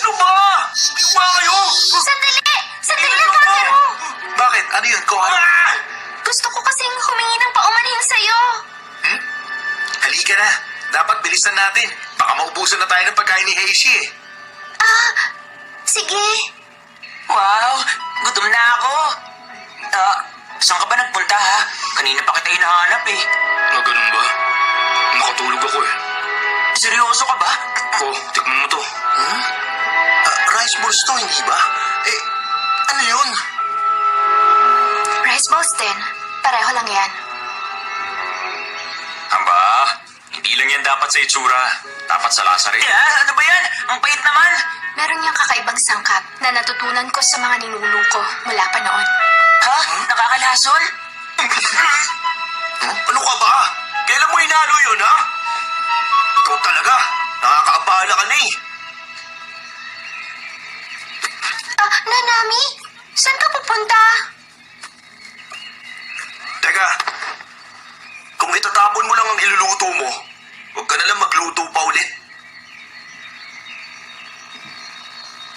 Ano ba? Ano ba kayo? Sandali! Sandali lang, Kakero! Bakit? Ano yun, Koharu? Gusto ko kasing humingi ng paumanhin sa'yo. Halika na. Dapat bilisan natin. Baka maubusan na tayo ng pagkain ni Heishi eh. Sige. Wow! Gutom na ako! Saan ka ba nagpunta ha? Kanina pa kita hinahanap eh. Ganun ba? Nakatulog ako eh. Seryoso ka ba? Oh, tikman mo to. Rice balls to, hindi ba? Eh, ano yun? Rice balls din. Pareho lang yan. Aba, hindi lang yan dapat sa itsura. Dapat sa lasa rin. Ano ba yan? Ang pait naman! Meron niyang kakaibang sangkap na natutunan ko sa mga ninuno ko mula pa noon. Ha? Nakakalason? Ano ka ba? Kailan mo inalo yun, ha? Ikaw talaga. Nakakaabala ka na eh. Nanami? Saan ka pupunta? Teka, kung itatapon mo lang ang iluluto mo, huwag ka nalang magluto pa ulit.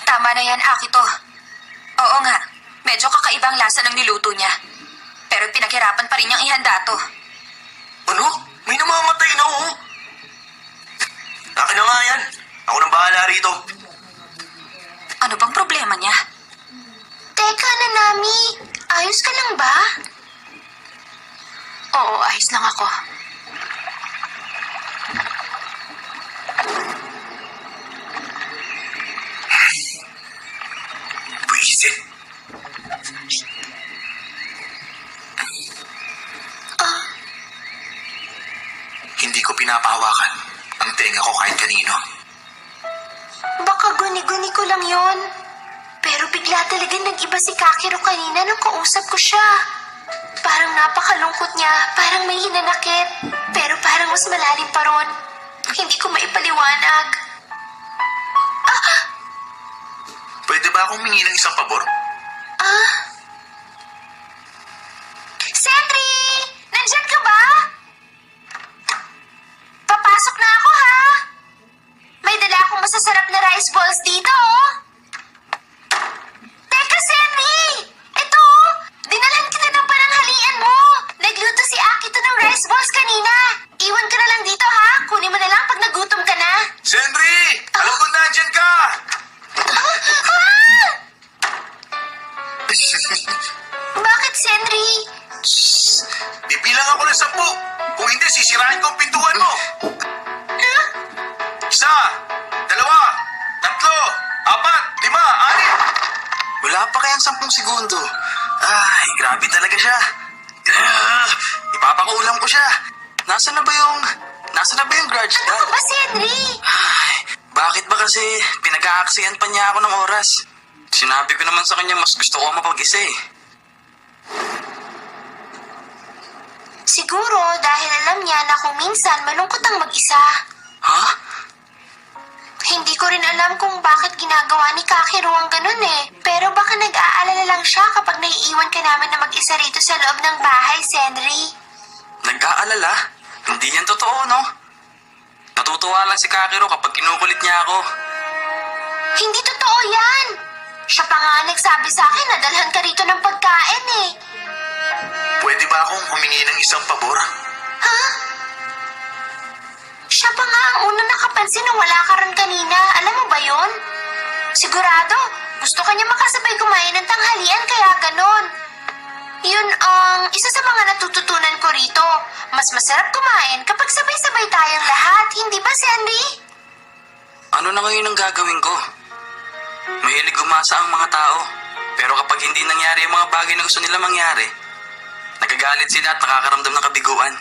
Tama na yan, Akito. Oo nga, medyo kakaibang lasa ng niluto niya. Pero pinaghirapan pa rin niyang ihanda to. Ano? May namamatay na oh. Akin na nga yan. Ako nang bahala rito. Ano bang problema niya? Teka, Nanami. Ayos ka lang ba? Oo, ayos lang ako. Buisit. Hindi ko pinapahawakan ang tenga ko kahit kanino. Baka guni-guni ko lang yon. Pero bigla talaga nag-iba si Kakiro kanina nung kausap ko siya. Parang napakalungkot niya, parang may hinanakit. Pero parang mas malalim pa ron. Hindi ko maipaliwanag. Pwede ba akong mingi ng isang pabor? Sentry! Nandyan ka ba? Papasok na ako, ha? May dala akong masasarap na rice balls dito, oh. Teka, Sentry! Ito, oh. Dinalhan kita ng pananghalian mo. Nagluto si Akito ng rice balls kanina. Iwan ka na lang dito, ha? Kunin mo na lang pag nagutom ka na. Sentry! Alam ko nandyan ka! Bakit, Sentry? Bibilang ako ng 10. Kung hindi, sisirain ko ang pintuan mo. Huh? 1, 2, 3, 4, 5, 6. Wala pa kayang 10 segundo. Ay, grabe talaga siya. Ipapakulam ko siya. Nasaan na ba yung grudge Ano dad? ka ba, Sentry? Ay, bakit ba kasi pinag-aaksiyan pa niya ako ng oras? Sinabi ko naman sa kanya mas gusto ko mapag-isa eh. Siguro dahil alam niya na kung minsan malungkot ang mag-isa. Ha? Hindi ko rin alam kung bakit ginagawa ni Kakiro ang ganun eh. Pero baka nag-aalala lang siya kapag naiiwan ka namin na mag-isa rito sa loob ng bahay, Senri. Nag-aalala? Hindi yan totoo, no? Natutuwa lang si Kakiro kapag kinukulit niya ako. Hindi totoo yan. Siya pa nga nagsabi sa akin na dalhan ka rito ng pagkain eh. Pwede ba akong humingi ng isang pabor? Ha? Siya pa nga ang unang nakapansin na wala ka rin kanina. Alam mo ba yon? Sigurado, gusto ka niya makasabay kumain ng tanghalian kaya ganon. Yun ang isa sa mga natututunan ko rito. Mas masarap kumain kapag sabay-sabay tayong lahat. Hindi ba, Sandy? Ano na ngayon ang gagawin ko? Mahilig umasa ang mga tao. Pero kapag hindi nangyari ang mga bagay na gusto nila mangyari, nagagalit sila at nakakaramdam ng kabiguan.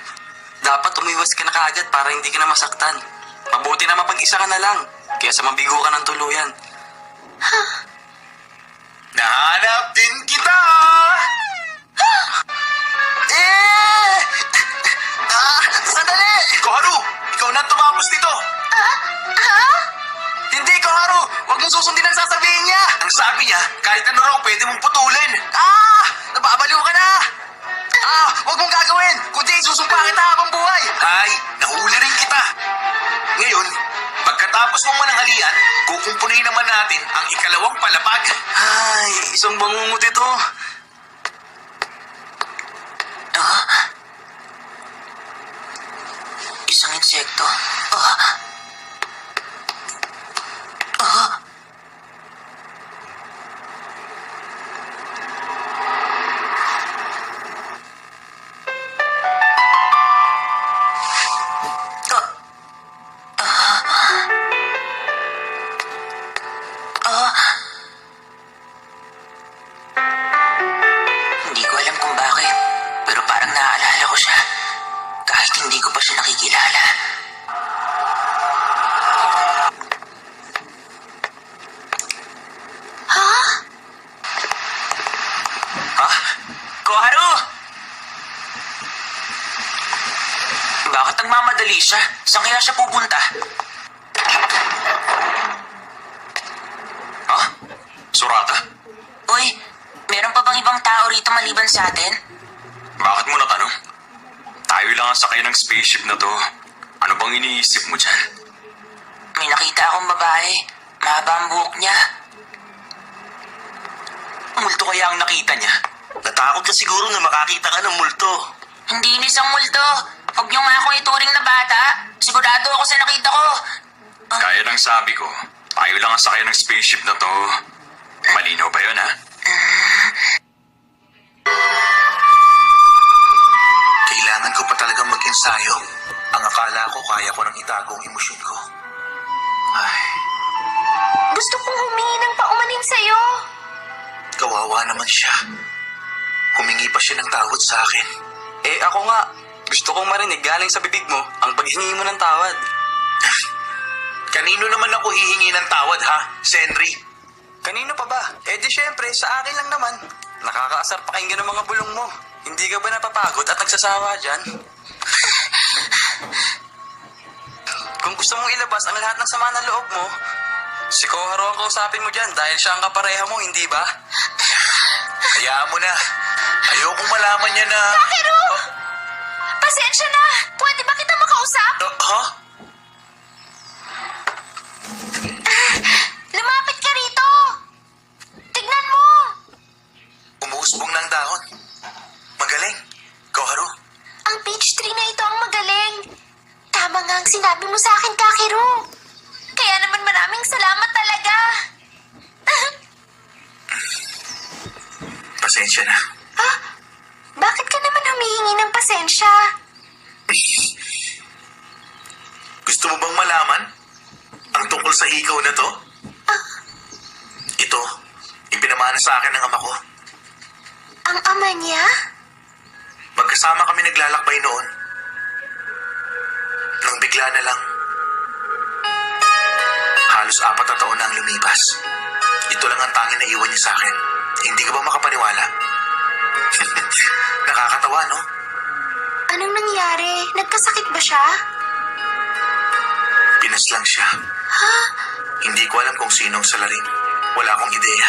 Dapat umiwas ka na kaagad para hindi ka na masaktan. Mabuti na mapag-isa ka na lang, kaysa mabigo ka ng tuluyan. Nahanap din kita! Sandali! Koharu, ikaw na tumapos dito. Hindi, Koharu! Huwag mong susundin ang sasabihin niya! Ang sabi niya, kahit ano raw pwede mong putulin. Nababaliw ka na! Huwag mong gagawin! Kundi susumpa kita habang buhay! Ay, nahuli rin kita. Ngayon, pagkatapos mong mananghalian, kukumpunin naman natin ang ikalawang palapag. Ay, isang bangungot ito. Isang insekto. Hindi ko alam kung bakit, pero parang naaalala ko siya. Kahit hindi ko pa siya nakikilala. Ha? Koharu! Bakit nagmamadali siya? Saan kaya siya pupunta? Surata? Uy, rito maliban sa atin? Bakit mo natanong? Tayo lang ang sakay ng spaceship na to. Ano bang iniisip mo dyan? May nakita akong babae. Mahaba ang buhok niya. Multo kaya ang nakita niya? Natakot ka siguro na makakita ka ng multo. Hindi ni isang multo. Huwag niyo nga akong ituring na bata. Sigurado ako sa nakita ko. Kaya ng sabi ko, tayo lang ang sakay ng spaceship na to. Malinaw ba yun, ha? Kailangan ko pa talagang mag-ensayo. Ang akala ko kaya ko nang itago ang emosyon ko. Ay, Gusto kong humingi ng paumanin sa'yo. kawawa naman siya. Humingi pa siya ng tawad sa akin. Eh ako nga, gusto kong marinig galing sa bibig mo ang paghingi mo ng tawad. Kanino naman ako hihingi ng tawad, ha, Senry? Kanino pa ba? Eh di syempre, sa akin lang naman. Nakakaasar pakinggan ng mga bulong mo. Hindi ka ba napapagod at nagsasawa dyan? Kung gusto mong ilabas ang lahat ng sama ng loob mo, si Koharu ang kausapin mo dyan dahil siya ang kapareha mo, hindi ba? Hayaan mo na. Ayokong malaman niya na... Kakeru! Pasensya na! Pwede ba kita makausap? Ha? Lumapit ka rito! Tignan mo! Umuusbong ng dahon. Magaling. Koharu. Ang peach tree na ito ang magaling. Tama nga ang sinabi mo sa akin, Kakeru. Kaya naman maraming salamat talaga. Pasensya na. Ah, bakit ka naman humihingi ng pasensya? Gusto mo bang malaman ang tungkol sa hikaw na to? Ito, ipinamana sa akin ng ama ko. Ang ama niya? Magkasama kami naglalakbay noon. Nang bigla na lang, halos 4 na taon na ang lumipas. Ito lang ang tanging na iwan niya sa akin. Hindi ka ba makapaniwala? Nakakatawa, no? Anong nangyari? Nagkasakit ba siya? Pinaslang siya. Hindi ko alam kung sinong salarin. Wala akong ideya.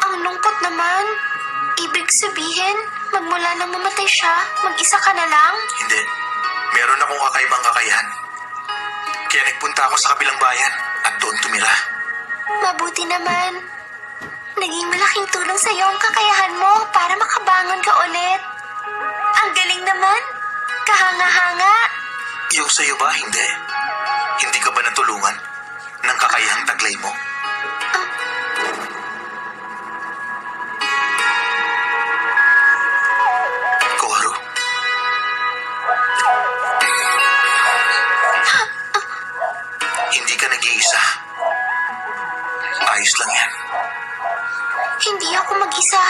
Ang lungkot naman. Ibig sabihin, magmula nang mamatay siya, mag-isa ka na lang? Hindi. Meron akong kakaibang kakayahan. Kaya nagpunta ako sa kabilang bayan at doon tumira. Mabuti naman. Naging malaking tulong sa iyo ang kakayahan mo para makabangon ka ulit. Ang galing naman. Kahanga-hanga. Yung sa'yo ba, hindi? Hindi ka ba natulungan ng kakayahang taglay mo? Koharu. Hindi ka nag-iisa. Ayos lang yan. Hindi ako mag-isa.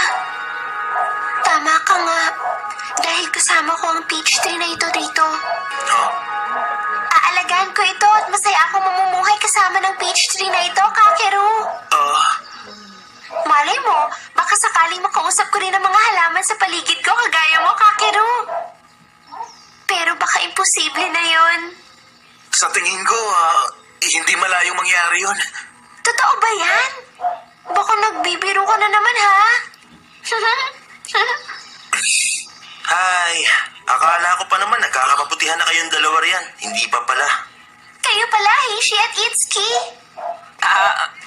Tama ka nga. Dahil kasama ko ang peach tree na ito dito. No? Aalagaan ko ito at masaya ako mamumuhay kasama ng peach tree na ito, Kakeru. Malay mo, baka sakaling makausap ko rin ang mga halaman sa paligid ko kagaya mo, Kakeru. Pero baka imposible na yon. Sa tingin ko, hindi malayong mangyari yun. Totoo ba yan? Baka nagbibiro ka na naman, ha? Hay, akala ko pa naman nagkakapaputihan na kayong dalawa riyan. Hindi pa pala. Kayo pala, Heishi at Itsuki.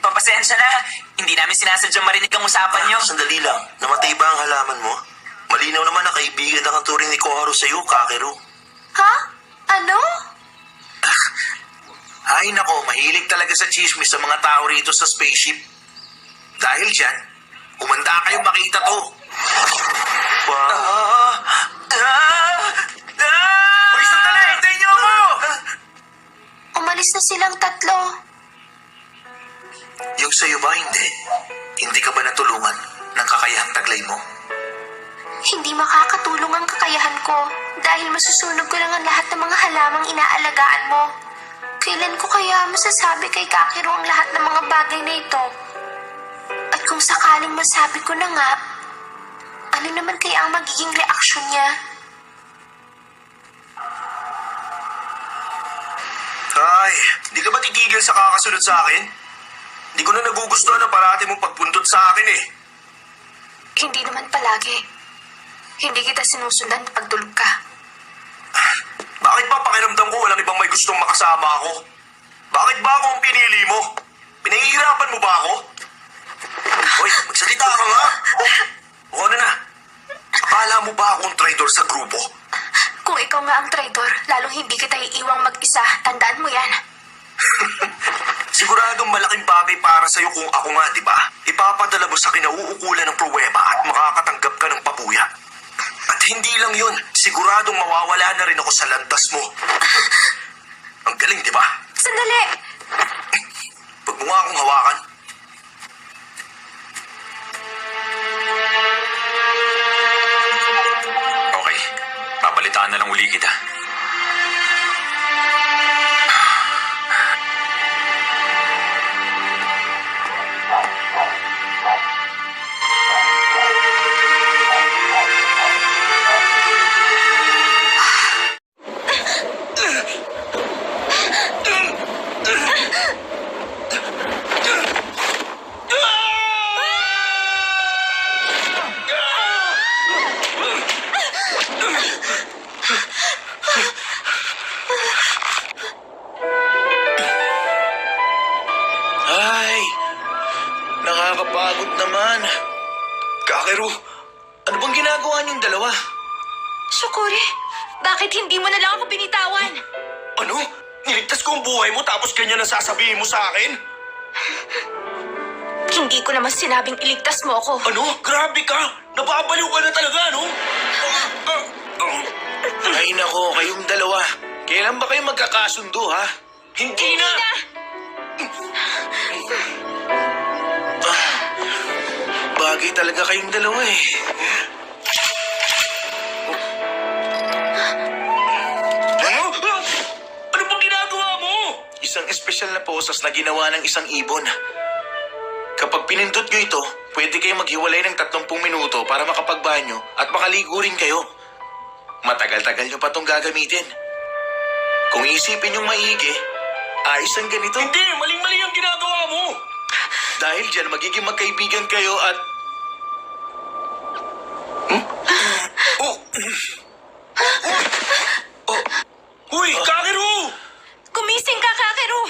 Papasensya na. Hindi namin sinasadyang marinig ang usapan nyo. Sandali lang. Namatay ba ang halaman mo? Malinaw naman na kaibigan na ang turing ni Koharu sa'yo, Kakeru. Ha? Ano? Ay nako, mahilig talaga sa chismis sa mga tao rito sa spaceship. Dahil dyan, umanda kayong makita to. Wow. Uy, sandali! Hintayin niyo ako! Umalis na silang tatlo. Yung sa'yo ba, hindi? Hindi ka ba natulungan ng kakayahang taglay mo? Hindi makakatulong ang kakayahan ko dahil masusunog ko lang ang lahat ng mga halamang inaalagaan mo. Kailan ko kaya masasabi kay Kakeru ang lahat ng mga bagay na ito? At kung sakaling masabi ko na nga, ano naman kaya ang magiging reaksyon niya? Ay, di ka ba titigil sa kakasunod sa akin? Di ko na nagugustuhan ang parati mong pagpuntot sa akin eh. Hindi naman pala. palagi. Hindi kita sinusundan kapag tulog ka. Bakit ba pakiramdam ko walang ibang may gustong makasama ako? Bakit ba ako ang pinili mo? Pinahihirapan mo ba ako? Hoy, magsalita ka nga. O ano na? Akala mo ba akong traitor sa grupo? Kung ikaw nga ang traitor, lalong hindi kita iiwang mag-isa. Tandaan mo yan. Siguradong malaking bagay para sa'yo kung ako nga, di ba? Ipapadala mo sa kinauukulan ng pruweba at makakatanggap ka ng pabuya. At hindi lang yun, siguradong mawawala na rin ako sa landas mo. Ang galing, di ba? Sandali! Huwag mo nga akong hawakan. Okay, babalitaan na lang uli kita. Ay, nakakapagod naman. Kakeru, ano bang ginagawa niyong dalawa? Shukuri, bakit hindi mo na lang ako binitawan? Ano? Niligtas ko ang buhay mo tapos ganyan ang sasabihin mo sa akin? Hindi ko naman sinabing iligtas mo ako. Ano? Grabe ka! Nababaliw ka na talaga, no? Ay nako, kayong dalawa. Kailan ba kayo magkakasundo, ha? Hindi na! Bagay talaga kayong dalawa eh. Ano? Ano bang ginagawa mo? Isang espesyal na posas na ginawa ng isang ibon. Kapag pinindot nyo ito, pwede kayo maghiwalay ng 30 minuto para makapagbanyo at makaligo rin kayo. Matagal-tagal nyo pa itong gagamitin. Kung isipin yung maigi, ayos ang ganito. Hindi! Maling-mali ang ginagawa mo! Dahil dyan, magiging magkaibigan kayo at... Oh! Oh! Uy! Kakeru! Gumising ka, Kakeru!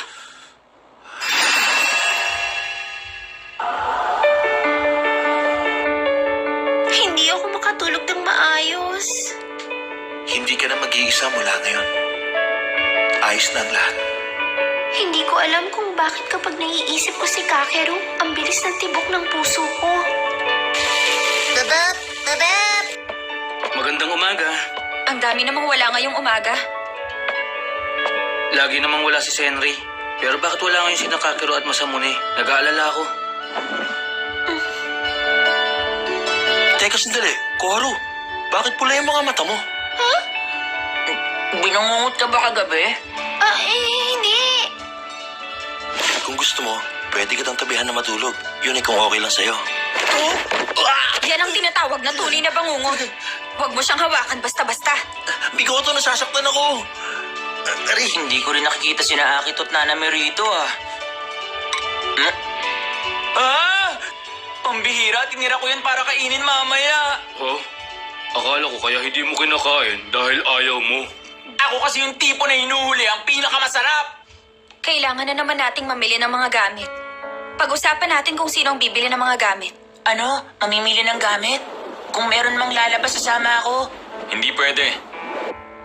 Hindi ako makatulog ng maayos. Hindi ka na mag-iisa mula ngayon. Ayos na ang lahat. Hindi ko alam kung bakit kapag naiisip ko si Kakeru, ang bilis ng tibok ng puso ko. Babap! Babap! Magandang umaga. Ang dami namang wala ngayong umaga. Lagi namang wala si Senri. Pero bakit wala ngayon si Nakakiro at Masamune? Nag-aalala ako. Teka sandali, Koharu. Bakit pula yung mga mata mo? Binangungot ka ba kagabi? Hindi. Kung gusto mo, pwede kitang tabihan na matulog. Yun ay kung okay lang sa'yo. Yan ang tinatawag na tunay na bangungot. Huwag mo siyang hawakan basta-basta. Bigoto, nasasaktan ako. Ari, Hindi ko rin nakikita si Naakit at Nana Merito ah. Pambihira, tinira ko yan para kainin mamaya. Ha? Akala ko kaya hindi mo kinakain dahil ayaw mo. Ako kasi yung tipo na hinuhuli ang pinakamasarap. Kailangan na naman nating mamili ng mga gamit. Pag-usapan natin kung sino ang bibili ng mga gamit. Ano? Mamimili ng gamit? Kung meron mang lalabas, sasama ako. Hindi pwede.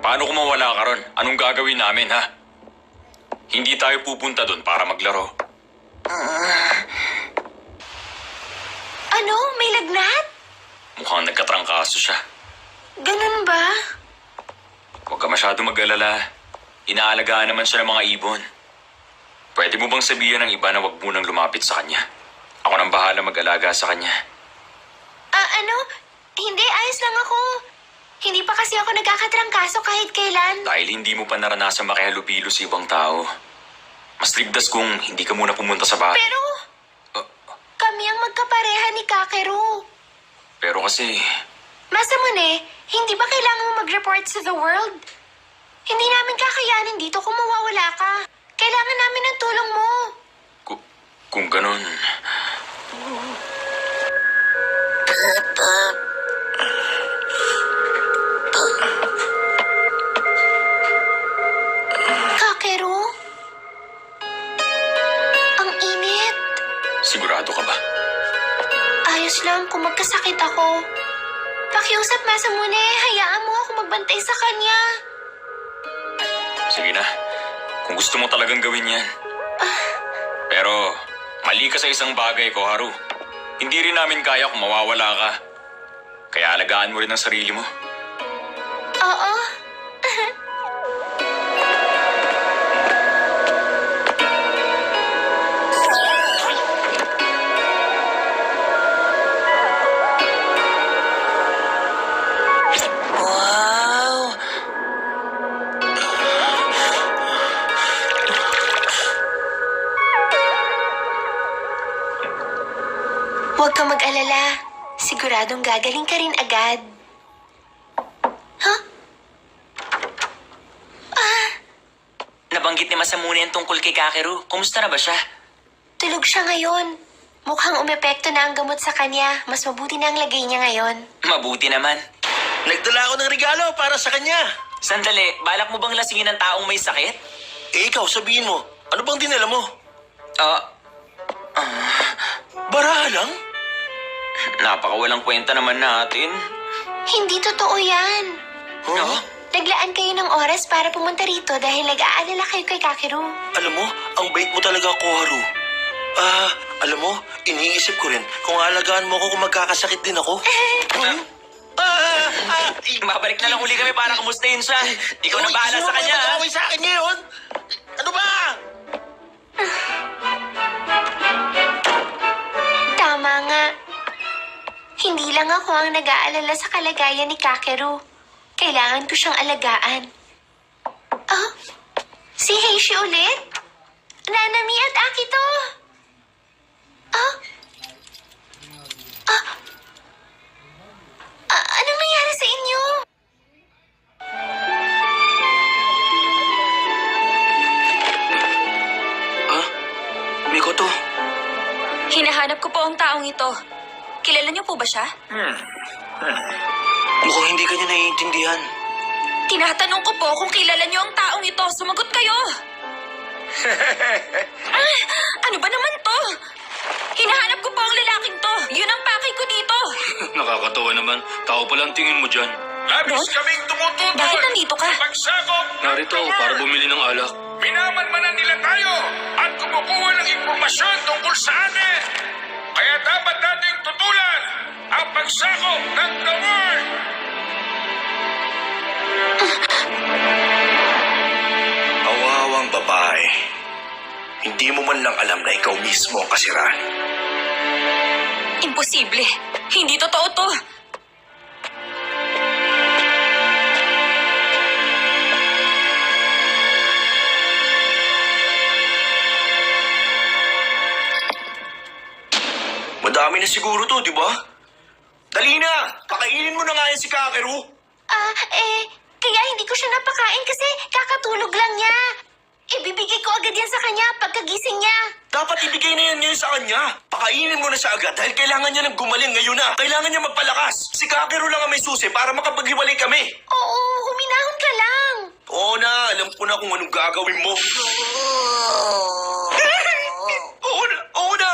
Paano kung mawala ka ron? Anong gagawin namin, ha? Hindi tayo pupunta doon para maglaro. Ano? May lagnat? Mukhang nagkatrangkaso siya. Ganun ba? Huwag ka masyado mag-alala. Inaalagaan naman siya ng mga ibon. Pwede mo bang sabihin ng iba na huwag munang lumapit sa kanya? Ako nang bahala mag-alaga sa kanya. Ano? Hindi, ayos lang ako. Hindi pa kasi ako nagkakatrangkaso kahit kailan. Dahil hindi mo pa naranasan makihalubilo sa ibang tao. Mas ligtas kung hindi ka muna pumunta sa bahay. Pero, kami ang magkapareha ni Kakeru. Pero kasi, Masamune, hindi ba kailangan mo mag-report to the world? Hindi namin kakayanin dito kung mawawala ka. Kailangan namin ng tulong mo. kung ganun, Ayos lang kung magkasakit ako. Pakiusap Masamune, hayaan mo ako magbantay sa kanya. Sige na. Kung gusto mo talagang gawin yan. Pero, mali ka sa isang bagay, Koharu. Hindi rin namin kaya kung mawawala ka. Kaya alagaan mo rin ang sarili mo. Oo. Wow! Huwag kang mag-alala. Siguradong gagaling ka rin agad. Huh? Nabanggit ni Masamune ang tungkol kay Kakeru. Kumusta na ba siya? Tulog siya ngayon. Mukhang umepekto na ang gamot sa kanya. Mas mabuti na ang lagay niya ngayon. Mabuti naman. Nagdala ako ng regalo para sa kanya. Sandali, balak mo bang lasingin ng taong may sakit? Eh ikaw, sabihin mo, ano bang dinala mo? Baraha lang? Napakawalang kwenta naman natin. Hindi totoo yan. No? Naglaan kayo ng oras para pumunta rito dahil nag-aalala kayo kay Kakeru. Alam mo, ang bait mo talaga, Koharu. Alam mo, iniisip ko rin kung alagaan mo ako kung magkakasakit din ako. Babalik na lang uli kami para kumustahin siya. Ikaw na bahala sa kanya, ha? Sa akin ngayon? Ano ba? Tama nga. Hindi lang ako ang nag-aalala sa kalagayan ni Kakeru. Kailangan ko siyang alagaan. Oh? Si Heishi ulit? Nanami at Akito! Oh? Anong nangyari sa inyo? Mikoto, Hinahanap ko po ang taong ito. Kilala niyo po ba siya? mukhang hindi ka niya naiintindihan. Tinatanong ko po kung kilala niyo ang taong ito. Sumagot kayo! Ano ba naman to? Hinahanap ko po ang lalaking to. Yun ang pakay ko dito. Nakakatawa naman. Tao pala ang tingin mo dyan. Labis kaming tumututol! Bakit nandito ka? Pagsakop! Narito ako para bumili ng alak. Minamanmanan nila tayo at kumukuha ng impormasyon tungkol sa atin. Kaya dapat nating tutulan ang pagsakop ng The World! Kawawang babae. Hindi mo man lang alam na ikaw mismo ang kasiraan. Imposible. Hindi totoo to. Madami na siguro to, di ba? Dali na! Pakainin mo na nga yan si Kakeru! Kaya hindi ko siya napakain kasi kakatulog lang niya. Ibibigay ko agad yan sa kanya pagkagising niya. Dapat ibigay na yan ngayon sa kanya. Pakainin mo na siya agad dahil kailangan niya ng gumaling ngayon na. Kailangan niya magpalakas. Si Kakeru lang ang may susi para makapaghiwalay kami. Oo, huminahon ka lang. Oo na, alam ko na kung anong gagawin mo. Oo na.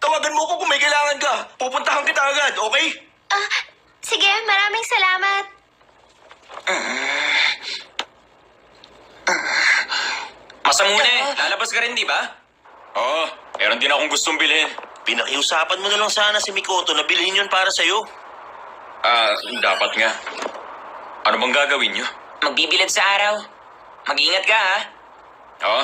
Tawagan mo ko kung may kailangan ka. Pupuntahan kita agad, okay? Sige, maraming salamat. Masamune, lalabas ka rin, di ba? Oo, meron din akong gustong bilhin. Pinakiusapan mo na lang sana si Mikoto na bilhin yun para sa'yo. Dapat nga. Ano bang gagawin niyo? Magbibilad sa araw. Mag-ingat ka, ha? Oo.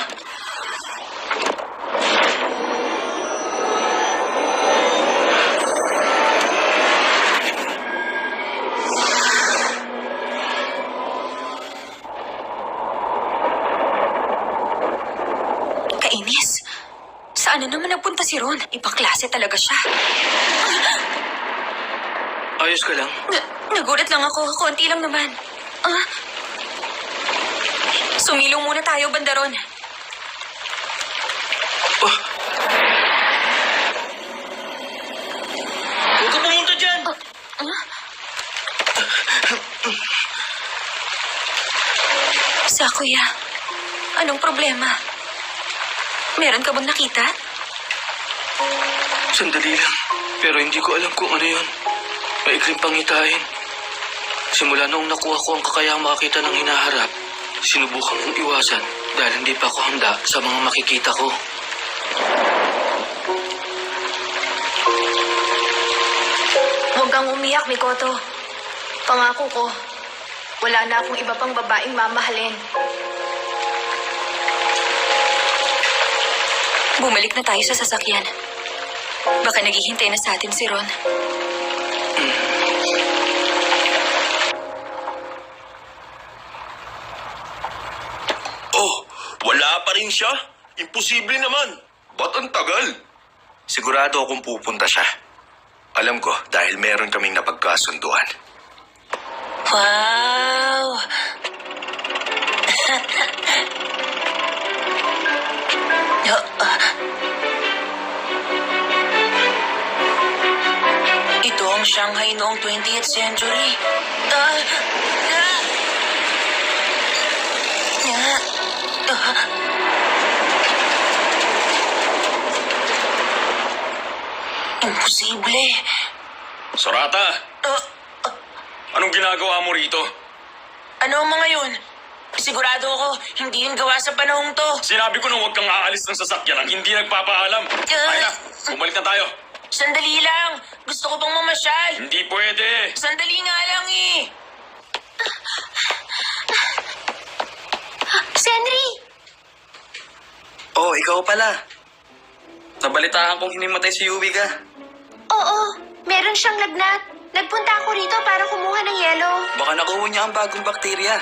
Kainis. Saan na naman nagpunta si Ron? Ibang klase talaga siya. Ayos ka lang? Nagulat lang ako. Konti lang naman. Sumilong muna tayo, Bandaron. Huwag ka pumunta dyan! Sakuya, anong problema? Meron ka bang nakita? Sandali lang. Pero hindi ko alam kung ano yun. Maikling pangitain. Simula noong nakuha ko ang kakayahang makakita ng hinaharap, sinubukan kong iwasan dahil hindi pa ako handa sa mga makikita ko. Huwag kang umiyak, Mikoto. Pangako ko, wala na akong iba pang babaeng mamahalin. Bumalik na tayo sa sasakyan. Baka naghihintay na sa atin si Ron. Oh, wala pa rin siya? Imposible naman. Ba't ang tagal? Sigurado akong pupunta siya. Alam ko dahil meron kaming napagkasunduan. Wow! Ito ang Shanghai noong 20th century. Imposible. Sorata! Anong ginagawa mo rito? Ano ang mga yun? Sigurado ako, hindi yun gawa sa panahong to. Sinabi ko na huwag kang aalis ng sasakyan ang hindi nagpapaalam. Ay na, bumalik na tayo. Sandali lang. Gusto ko pang mamasyal. Hindi pwede. Sandali nga lang eh. Senri! Oh, ikaw pala. Nabalitaan kong hinimatay si Yui ka. Oo, meron siyang lagnat. Nagpunta ako rito para kumuha ng yelo. Baka nakuha niya ang bagong bakterya.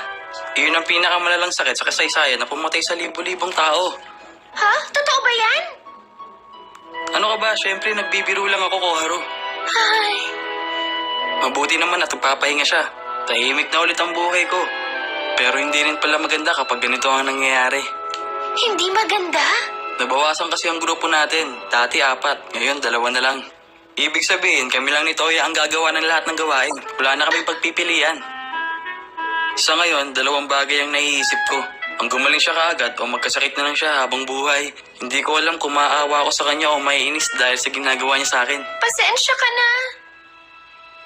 Iyon ang pinakamalalang sakit sa kasaysayan na pumatay sa libo-libong tao. Ha? Totoo ba yan? Ano ka ba? Siyempre, nagbibiro lang ako, Koharu. Ay, Mabuti naman at nagpapahinga siya. Tahimik na ulit ang buhay ko. Pero hindi rin pala maganda kapag ganito ang nangyayari. hindi maganda? Nabawasan kasi ang grupo natin. Dati 4, ngayon 2 na lang. Ibig sabihin, kami lang ni Toya ang gagawa ng lahat ng gawain. Wala na kaming pagpipilian. Sa ngayon, 2 bagay ang naiisip ko. Ang gumaling siya kaagad o magkasakit na lang siya habang buhay. Hindi ko alam kung maaawa ako sa kanya o maiinis dahil sa ginagawa niya sa akin. Pasensya ka na.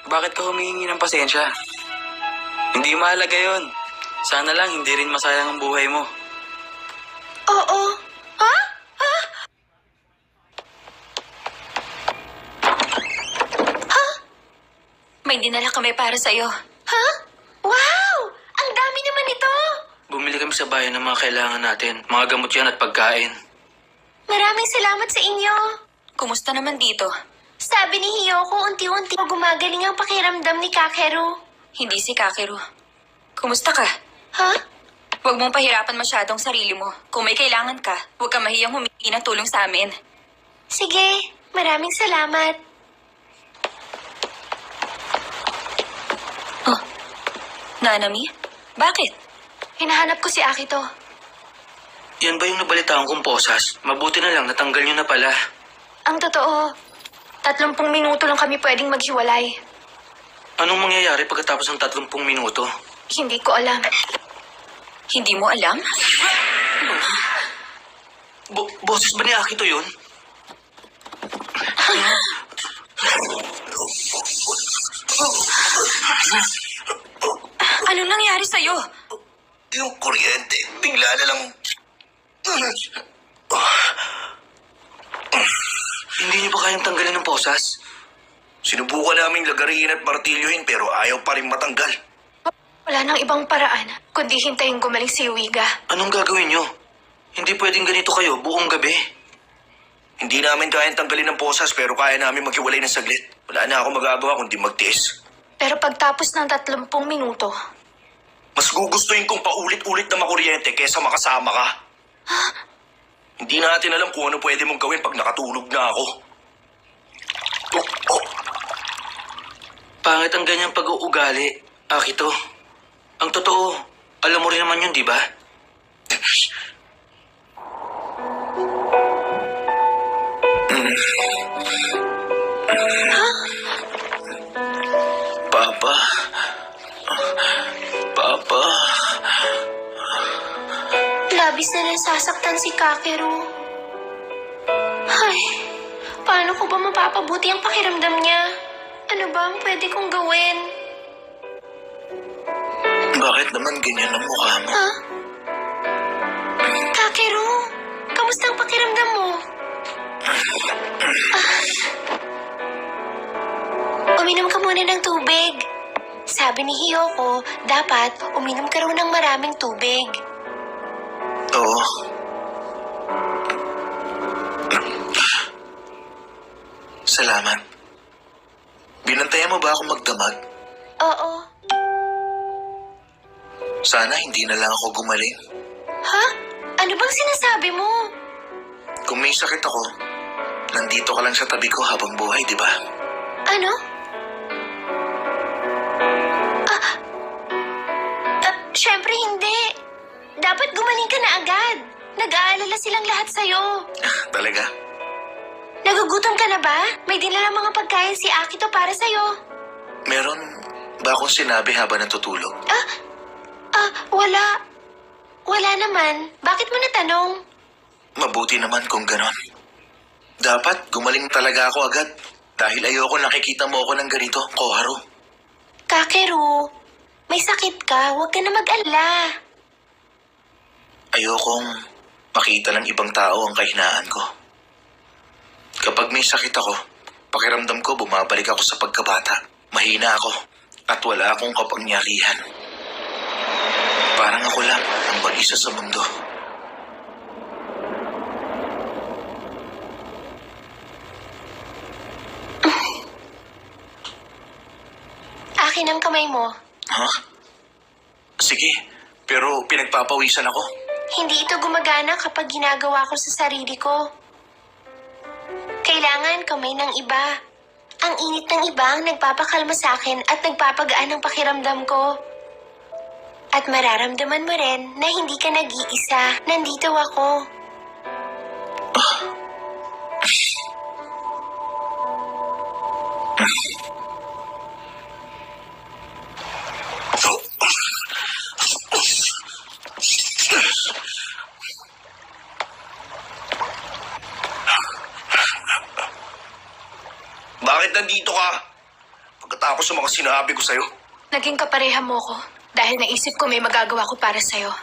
Bakit ka humihingi ng pasensya? Hindi mahalaga yon. Sana lang hindi rin masayang ang buhay mo. Oo. Ha? Ha? May dinala kami para sa'yo. Ha? Wow! Ang dami naman ito. Bumili kami sa bayan ng mga kailangan natin. Mga gamot yan at pagkain. Maraming salamat sa inyo. Kumusta naman dito? Sabi ni Hiyoko, unti-unti gumagaling ang pakiramdam ni Kakeru. Hindi si Kakeru. Kumusta ka? Ha? Huwag mong pahirapan masyadong sarili mo. Kung may kailangan ka, huwag ka mahiyang humingi ng tulong sa amin. Sige, maraming salamat. Oh, Nanami? Bakit? Hinahanap ko si Akito. Yan ba yung nabalitaan kong posas? Mabuti na lang natanggal nyo na pala. Ang totoo, 30 minuto lang kami pwedeng maghiwalay. Anong mangyayari pagkatapos ng 30 minuto? Hindi ko alam. Hindi mo alam? Boses ba ni Akito yun? Anong nangyari sa'yo? Yung kuryente, bigla na lang... Hindi niyo ba kayang tanggalin ng posas? Sinubukan naming lagariin at martilyohin pero ayaw pa rin matanggal. Wala nang ibang paraan, kundi hintayin gumaling si Uiga. Anong gagawin niyo? Hindi pwedeng ganito kayo buong gabi. Hindi namin kayang tanggalin ng posas pero kaya namin maghiwalay ng saglit. Wala na ako magagawa kundi magtiis. Pero pagtapos ng 30 minuto, Mas gugustuhin kong paulit-ulit na makuryente kesa makasama ka. Hindi natin alam kung ano pwede mong gawin pag nakatulog na ako. Oh. Pangit ang ganyang pag-uugali, Akito. Ang totoo, alam mo rin naman yun, di ba? Papa. Papa. Labis na nasasaktan si Kakeru. Ay, Paano ko ba mapapabuti ang pakiramdam niya? Ano ba ang pwede kong gawin? Bakit naman ganyan ang mukha mo? Ha? Kakeru, kamusta ang pakiramdam mo? Uminom ka muna ng tubig. Sabi ni Hiyoko, dapat uminom ka raw ng maraming tubig. Oo. Salamat. Binantayan mo ba ako magdamag? Oo. Sana hindi na lang ako gumaling. Ha? Ano bang sinasabi mo? Kung may sakit ako, nandito ka lang sa tabi ko habang buhay, di ba? Ano? Siyempre hindi. Dapat gumaling ka na agad. Nag-aalala silang lahat sa'yo. Talaga? Nagugutom ka na ba? May dinala mga pagkain si Akito para sa'yo. Meron ba akong sinabi habang natutulog? Wala. Wala naman. Bakit mo natanong? Mabuti naman kung ganon. Dapat gumaling talaga ako agad. Dahil ayoko nakikita mo ako ng ganito, Koharu. Kakeru, may sakit ka. Huwag ka na mag-alala. Ayokong makita ng ibang tao ang kahinaan ko. Kapag may sakit ako, pakiramdam ko bumabalik ako sa pagkabata. Mahina ako at wala akong kapangyarihan. Parang ako lang ang mag-isa sa mundo. Akin ang kamay mo. Ha? Sige, pero pinagpapawisan ako. Hindi ito gumagana kapag ginagawa ko sa sarili ko. Kailangan kamay ng iba. Ang init ng iba ang nagpapakalma sa akin at nagpapagaan ng pakiramdam ko. At mararamdaman mo rin na hindi ka nag-iisa. Nandito ako. Bakit nandito ka? Pagkatapos sa mga sinabi ko sa'yo. Naging kapareha mo ko dahil naisip ko may magagawa ko para sa'yo.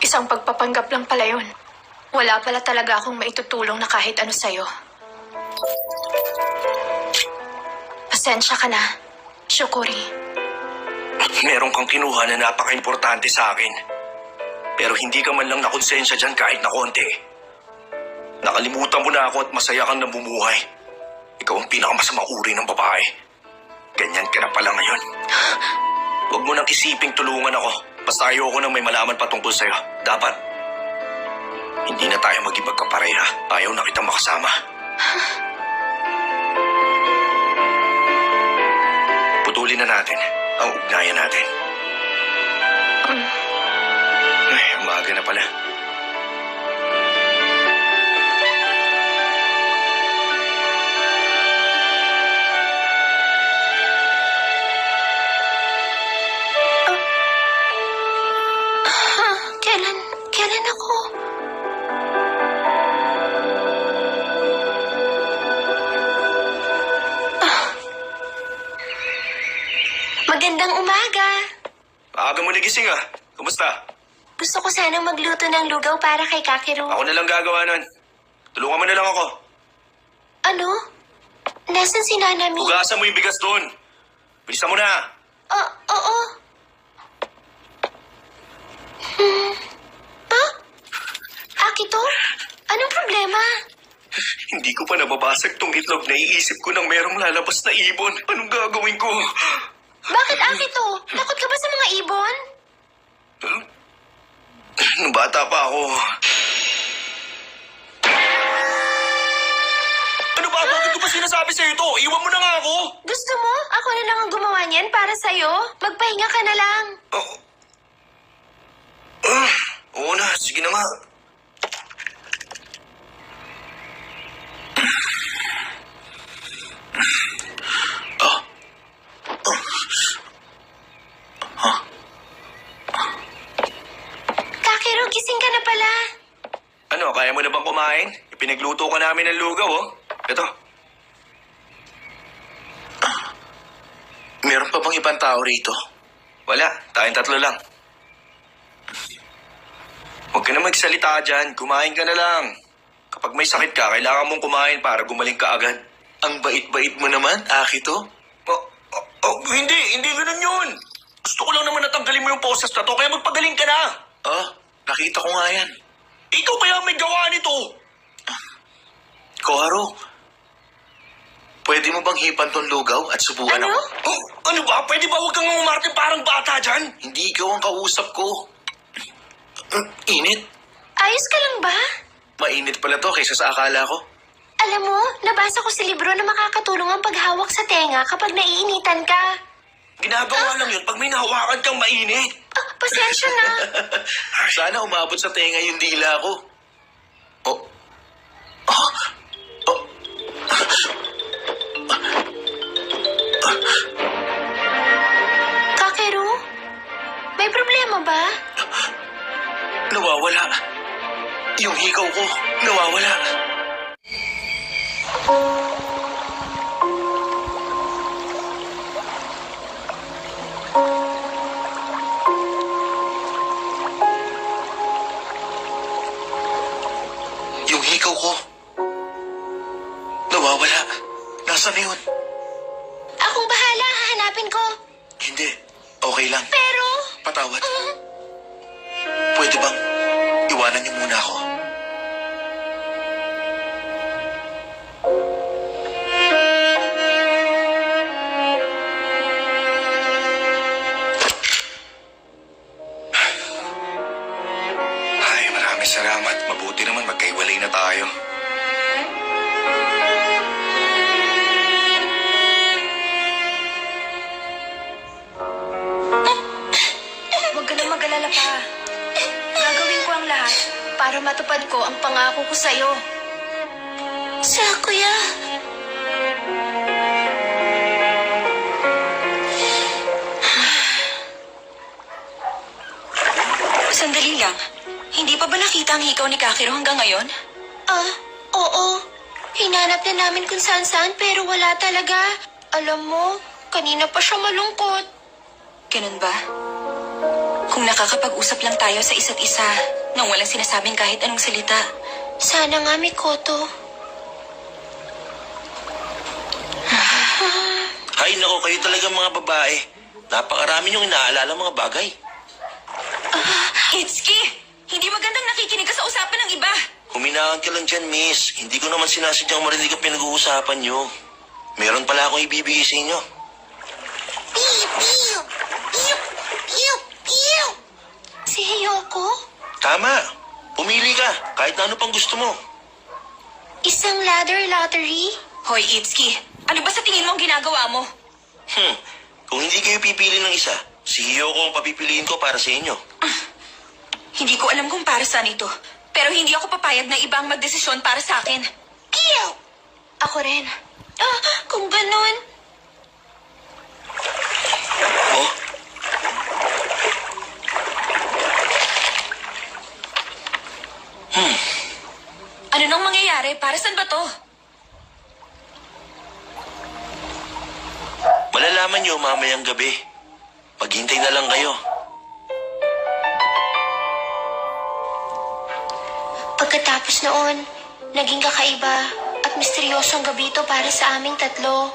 Isang pagpapanggap lang pala yun. Wala pala talaga akong maitutulong na kahit ano sa'yo. Pasensya ka na, Shukuri. Meron kang kinuha na napaka-importante sa akin. Pero hindi ka man lang nakonsensya dyan kahit na konti. Nakalimutan mo na ako at masaya kang namumuhay. Ikaw ang pinakamasamang uri ng babae. Ganyan ka na pala ngayon. Huwag mo nang isiping tulungan ako. Basta ayoko nang may malaman patungkol sa'yo. Dapat, hindi na tayo maging magkapareha. Ayaw na kitang makasama. Putulin na natin ang ugnayan natin. Ay, umaga na pala. Kailan ako? Magandang umaga. Aga mo nagising ah. Kumusta? Gusto ko sanang magluto ng lugaw para kay Kakeru. Ako na lang gagawa nun. Tulungan mo na lang ako. Ano? Nasaan si Nanami? Hugasan mo yung bigas doon. Bilisan mo na. Oo. Akito? Anong problema? Hindi ko pa nababasag tong itlog. Naiisip ko nang merong lalabas na ibon. Anong gagawin ko? Bakit, Akito? Takot ka ba sa mga ibon? Nung bata pa ako. Ano ba? Bakit ko ba sinasabi sa'yo ito? Iwan mo na nga ako. Gusto mo? Ako na lang ang gumawa niyan para sa'yo? Magpahinga ka na lang. Oo na. Sige na nga. Kakeru, gising ka na pala. Ano, kaya mo na pinagluto ka namin ng lugaw, oh. Ito. Meron pa bang ibang tao rito? Wala, tayong tatlo lang. Huwag ka na magsalita dyan, kumain ka na lang. Kapag may sakit ka, kailangan mong kumain para gumaling ka agad. Ang bait-bait mo naman, Akito. Hindi ganun yun. Gusto ko lang naman natanggalin mo yung poses na to, kaya magpagaling ka na. Oh, nakita ko nga yan. Ikaw kaya may gawa nito. Koharu, pwede mo bang hipan tong lugaw at subukan ako? Oh, ano ba? Pwede ba huwag kang umarte parang bata dyan? Hindi ikaw ang kausap ko. Init. Ayos ka lang ba? Mainit pala to kaysa sa akala ko. Alam mo, nabasa ko sa libro na makakatulong ang paghawak sa tenga kapag naiinitan ka. Ginagawa lang yun pag may nahawakan kang mainit. Pasensya na. Sana umabot sa tenga yung dila ko. Oh. Oh. Oh. Kakeru? May problema ba? Nawawala. Yung hikaw ko, nawawala. Yung hikaw ko, nawawala. Nasaan na yun? Akong bahala, hahanapin ko. Hindi. Okay lang. Pero... Patawad. Pwede bang iwanan niyo muna ako? Ay, maraming salamat. Mabuti naman magkaiwalay na tayo. Huwag ka nang mag-alala pa. Gagawin ko ang lahat para matupad ko ang pangako ko sa'yo. Kuya. Sandali lang. Hindi pa ba nakita ang hikaw ni Kakeru hanggang ngayon? Oo. Hinanap na namin kung saan-saan pero wala talaga. Alam mo, kanina pa siya malungkot. Ganun ba? Kung nakakapag-usap lang tayo sa isa't isa nang walang sinasabing kahit anong salita. Sana nga, Mikoto. Hay nako, kayo talaga mga babae. Napakarami yung inaalala mga bagay. Itsuki! Hindi magandang nakikinig ka sa usapan ng iba. Huminahon ka lang dyan, miss. Hindi ko naman sinasadyang marinig ang pinag-uusapan nyo. Meron pala akong ibibigay sa inyo. Si Hiyoko? Tama. Pumili ka. Kahit na ano pang gusto mo. Isang ladder lottery? Hoy, Itsuki. Ano ba sa tingin mo ang ginagawa mo? Kung hindi kayo pipili ng isa, si Hiyoko ang papipiliin ko para sa inyo. Hindi ko alam kung para saan ito. Pero hindi ako papayag na ibang magdesisyon para sa akin. Ako rin. Kung ganun. Oh, Ano nang mangyayari? Para saan ba to? malalaman nyo mamayang gabi. Maghintay na lang kayo. Pagkatapos noon, naging kakaiba at misteryosong gabi ito para sa aming tatlo.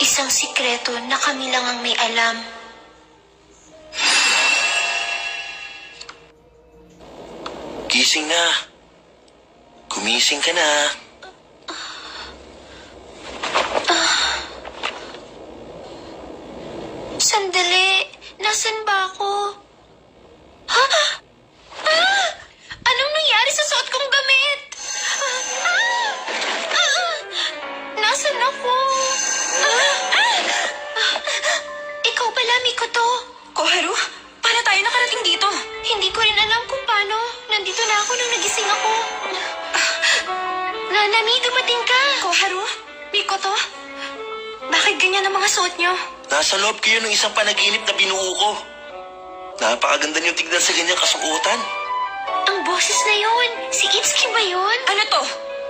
Isang sikreto na kami lang ang may alam. Gising na. Gumising ka na. Sandali, nasan ba ako? Ha? Anong nangyari sa suot kong damit? Nasaan ako? Ikaw pala, Mikoto. Koharu, paano tayo nakarating dito? Hindi ko rin alam kung paano. Nandito na ako nung nagising ako. Nanami, dumating ka. Koharu, Mikoto, bakit ganyan ang mga suot nyo? Nasa loob kayo ng isang panaginip na binuo ko. Napakaganda niyong tignan sa ganyang kasuotan. Ang boses na yun, si Itsuki ba yun? Ano to?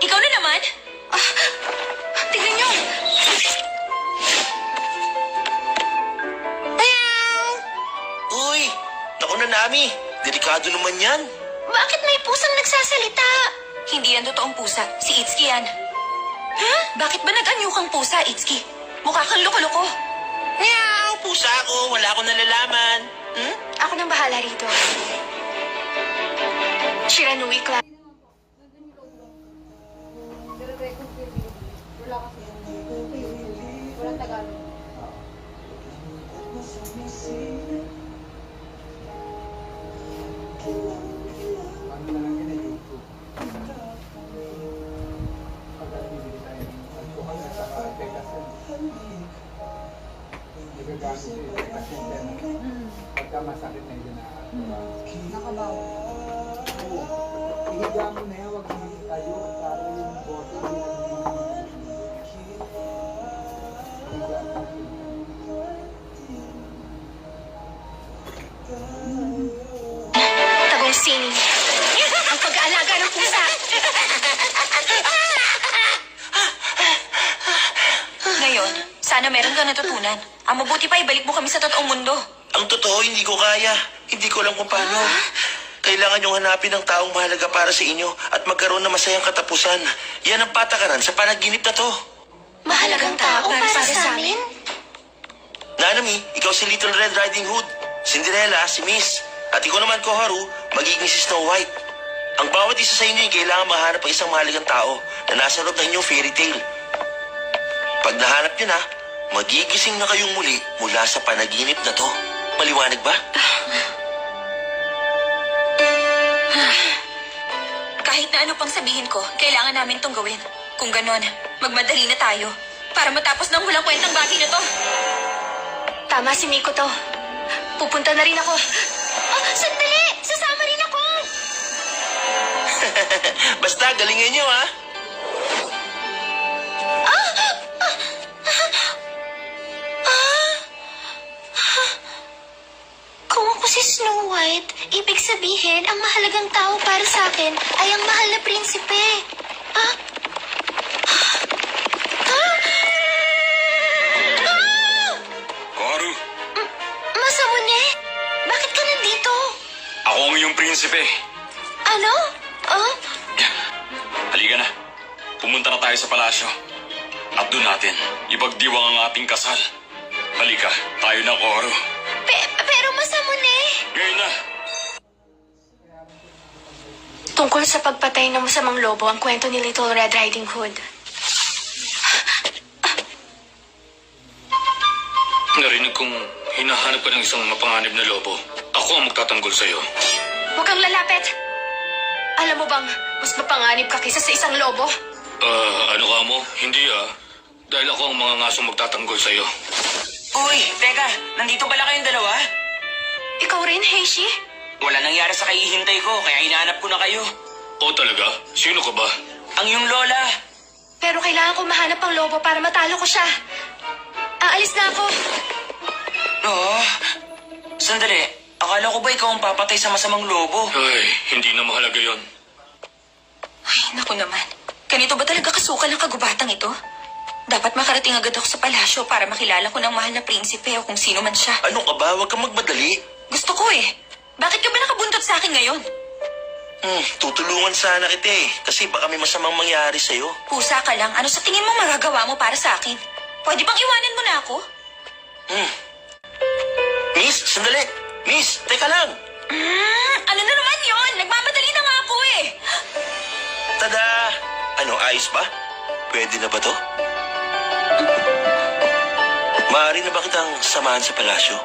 Ikaw na naman? Tingnan niyo! Uy, naku na Nami. Delikado naman yan. Bakit may pusang nagsasalita? Hindi yan totoong pusa. Si Itsuki yan. Bakit ba nag-anyo kang pusa, Itsuki? Mukha kang loko-loko. Meow, pusa ako. Wala akong nalalaman. Ako nang bahala rito. Shiranui Clan. Pagka masakit na yun na nakabaw. Ihiga mo na yan, huwag hindi tayo para yung bote Tagong sini. Ang pag-aalaga ng pusa. Ngayon, sana meron ka natutunan. Ang mabuti pa, ibalik mo kami sa totoong mundo. Ang totoo, hindi ko kaya. Hindi ko alam kung paano. Kailangan niyong hanapin ang taong mahalaga para sa inyo at magkaroon ng masayang katapusan. Yan ang patakaran sa panaginip na to. Mahalagang tao para sa amin. Nanami, ikaw si Little Red Riding Hood. Cinderella, si Miss. At ikaw naman, Koharu, magiging si Snow White. Ang bawat isa sa inyo ay kailangan mahanap ang isang mahalagang tao na nasa loob ng inyong fairy tale. Pag nahanap nyo na, magigising na kayong muli mula sa panaginip na to. Maliwanag ba? Kahit na ano pang sabihin ko, kailangan namin tong gawin. Kung ganon, magmadali na tayo. Para matapos ng walang kwentang bagay na to. Tama si Miko to. Pupunta na rin ako. Sandali! Sasama rin ako! Basta, galingan nyo, ha? Kung ako si Snow White, ibig sabihin, ang mahalagang tao para sa akin ay ang mahal na prinsipe. Koharu, Masamune, bakit ka nandito? ako ang iyong prinsipe. Ano? Halika na. Pumunta na tayo sa palasyo. At doon natin, ipagdiwang ang ating kasal. Halika, tayo na, Koharu. Pero Masamune... Ngayon na. Tungkol sa pagpatay ng masamang lobo ang kwento ni Little Red Riding Hood. Narinig kong hinahanap ka ng isang mapanganib na lobo. Ako ang magtatanggol sa'yo. Huwag kang lalapit! Alam mo bang mas mapanganib ka kaysa sa isang lobo? Ano ka mo? Hindi Dahil ako ang mga ngasong magtatanggol sa'yo. Uy, teka, nandito pala kayong dalawa? Ikaw rin, Heishi? Wala nangyari sa kaihintay ko, kaya hinahanap ko na kayo. O talaga? Sino ka ba? Ang iyong lola. Pero kailangan ko mahanap ang lobo para matalo ko siya. Aalis na ako. Oo. Sandali, akala ko ba ikaw ang papatay sa masamang lobo? Ay, hindi na mahalaga yon. Ay, naku naman. Ganito ba talaga kasukal ang kagubatang ito? Dapat makarating agad ako sa palasyo para makilala ko ng mahal na prinsipe o kung sino man siya. Ano ka ba? Huwag kang magmadali. Gusto ko eh. Bakit ka ba nakabuntot sa akin ngayon? Tutulungan sana kita eh. Kasi baka may masamang mangyari sa'yo. Pusa ka lang. Ano sa tingin mo magagawa mo para sa akin? Pwede bang iwanan mo na ako? Miss, sandali. Miss, teka lang. Ano na naman yon? Nagmamadali na nga ako eh. Tada! Ano, ayos ba? Pwede na ba to? Maaari na ba kitang samahan sa palasyo?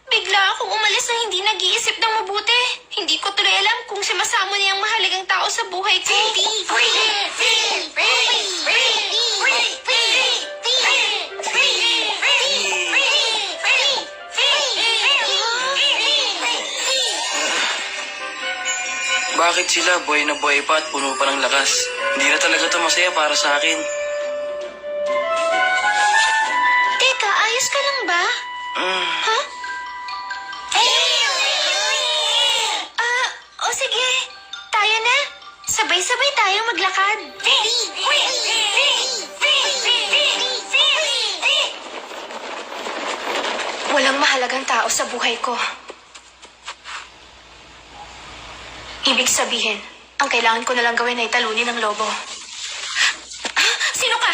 Bigla akong umalis na hindi nag-iisip ng mabuti. Hindi ko tuloy alam kung si Masamune ang mahalagang tao sa buhay ko. Bakit bakit sila buhay na buhay pa at puno pa ng lakas. Hindi na talaga to masaya para sa akin. Teka, ayos ka lang ba? Ha? O sige. Tayo na. Sabay-sabay tayo maglakad. Walang mahalagang tao sa buhay ko. Ibig sabihin, ang kailangan ko na lang gawin ay talunin ng lobo. Sino ka?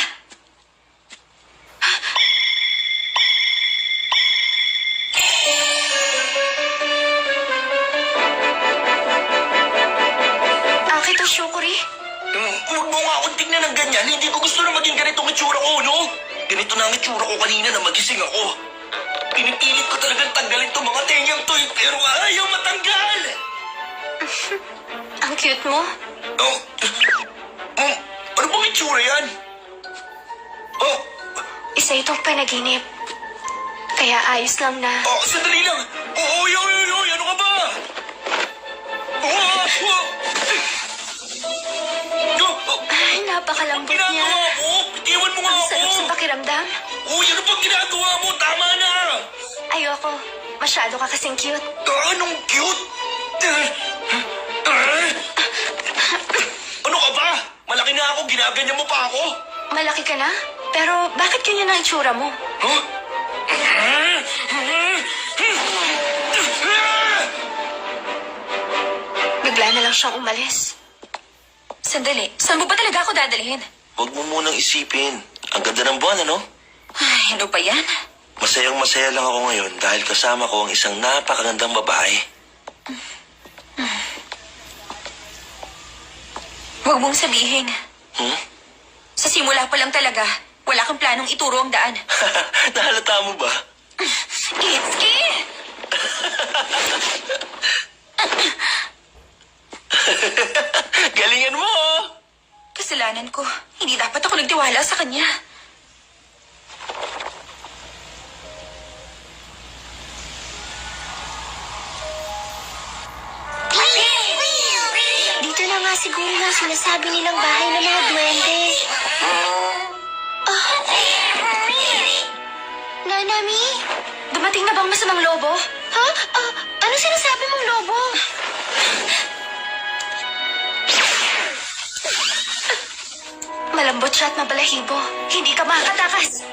Akito Shokuri? Huwag mo nga akong tignan ng ganyan. Hindi ko gusto na maging ganitong itsura ko, no? Ganito na ang itsura ko kanina na magising ako. Pinipilit ko talagang tanggalin itong mga tenyang to, pero ayaw matanggal! Ang cute mo. Oh, ano bang itsura yan? Oh, Isa itong panaginip. Kaya ayos lang na... sandali lang! Oy, ano ka ba? Ay, napakalambot niya. Ginagawa mo? Itiwan mo nga Ang ako! sarap sa pakiramdam. Uy, ano bang ginagawa mo? Tama na! Ayoko. Masyado ka kasing cute. Anong cute? Ano ka ba? Malaki na ako, ginaganyan mo pa ako? Malaki ka na? Pero bakit ganyan ang itsura mo? Huh? Bigla na lang siyang umalis. Sandali, saan mo ba talaga ako dadalhin? Huwag mo munang isipin. Ang ganda ng buwan, ano? Ay, ano ba yan? Masayang masaya lang ako ngayon dahil kasama ko ang isang napakagandang babae. Huwag mong sabihin. Hmm? Sa simula pa lang talaga, wala kang planong ituro ang daan. Nahalata mo ba? Itsuki! Galingan mo, oh! Kasalanan ko. Hindi dapat ako nagtiwala sa kanya. Dito na nga siguro nga sinasabi nilang bahay ng mga duwende. Nanami? Dumating na bang masamang lobo? Ha? Ano sinasabi mong lobo? Malambot siya at mabalahibo. Hindi ka makakatakas.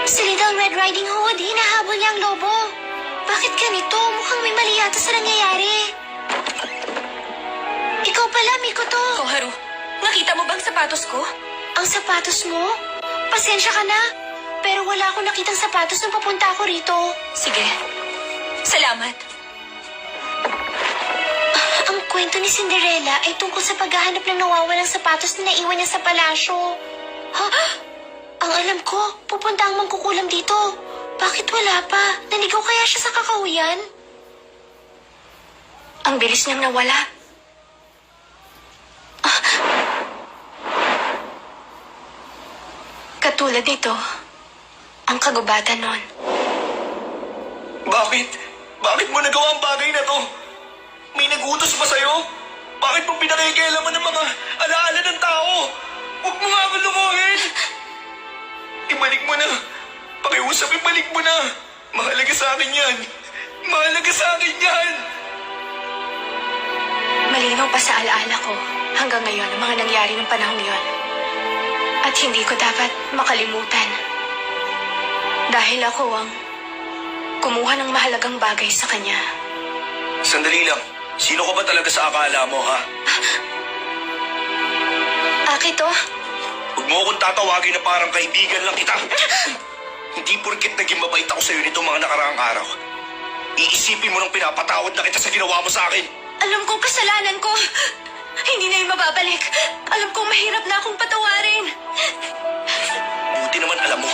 Si Little Red Riding Hood, hinahabol niya ang lobo. Bakit ganito? Mukhang may mali yata sa nangyayari. Ikaw pala, Mikoto. Koharu, nakita mo bang sapatos ko? Ang sapatos mo? Pasensya ka na. Pero wala akong nakitang sapatos nung papunta ako rito. Sige. Salamat. Ang kwento ni Cinderella ay tungkol sa paghahanap ng nawawalang sapatos na naiwan niya sa palasyo. Ha? Ang alam ko, pupunta ang mangkukulam dito. Bakit wala pa? Nanigaw kaya siya sa kakahuyan? Ang bilis niyang nawala. Katulad nito, ang kagubatan nun. Bakit? Bakit mo nagawa ang bagay na to? May nagutos pa sa'yo? Bakit mo pinakikialaman ng mga alaala ng tao? Huwag mo nga akong lukuhin! Ibalik mo na! Pakiusap, ibalik mo na! Mahalaga sa akin yan! Mahalaga sa akin yan! Malinaw pa sa alaala ko hanggang ngayon ang mga nangyari ng panahong yon. At hindi ko dapat makalimutan. Dahil ako ang kumuha ng mahalagang bagay sa kanya. Sandali lang. Sino ka ba talaga sa akala mo, ha? Akito, Huwag mo akong tatawagin na parang kaibigan lang kita. Hindi porket naging mabait ako sa'yo nito mga nakaraang araw. Iisipin mo nang pinapatawad na kita sa ginawa mo sa akin. alam kong kasalanan ko. Hindi na yun mababalik. Alam kong mahirap na akong patawarin. Buti naman alam mo.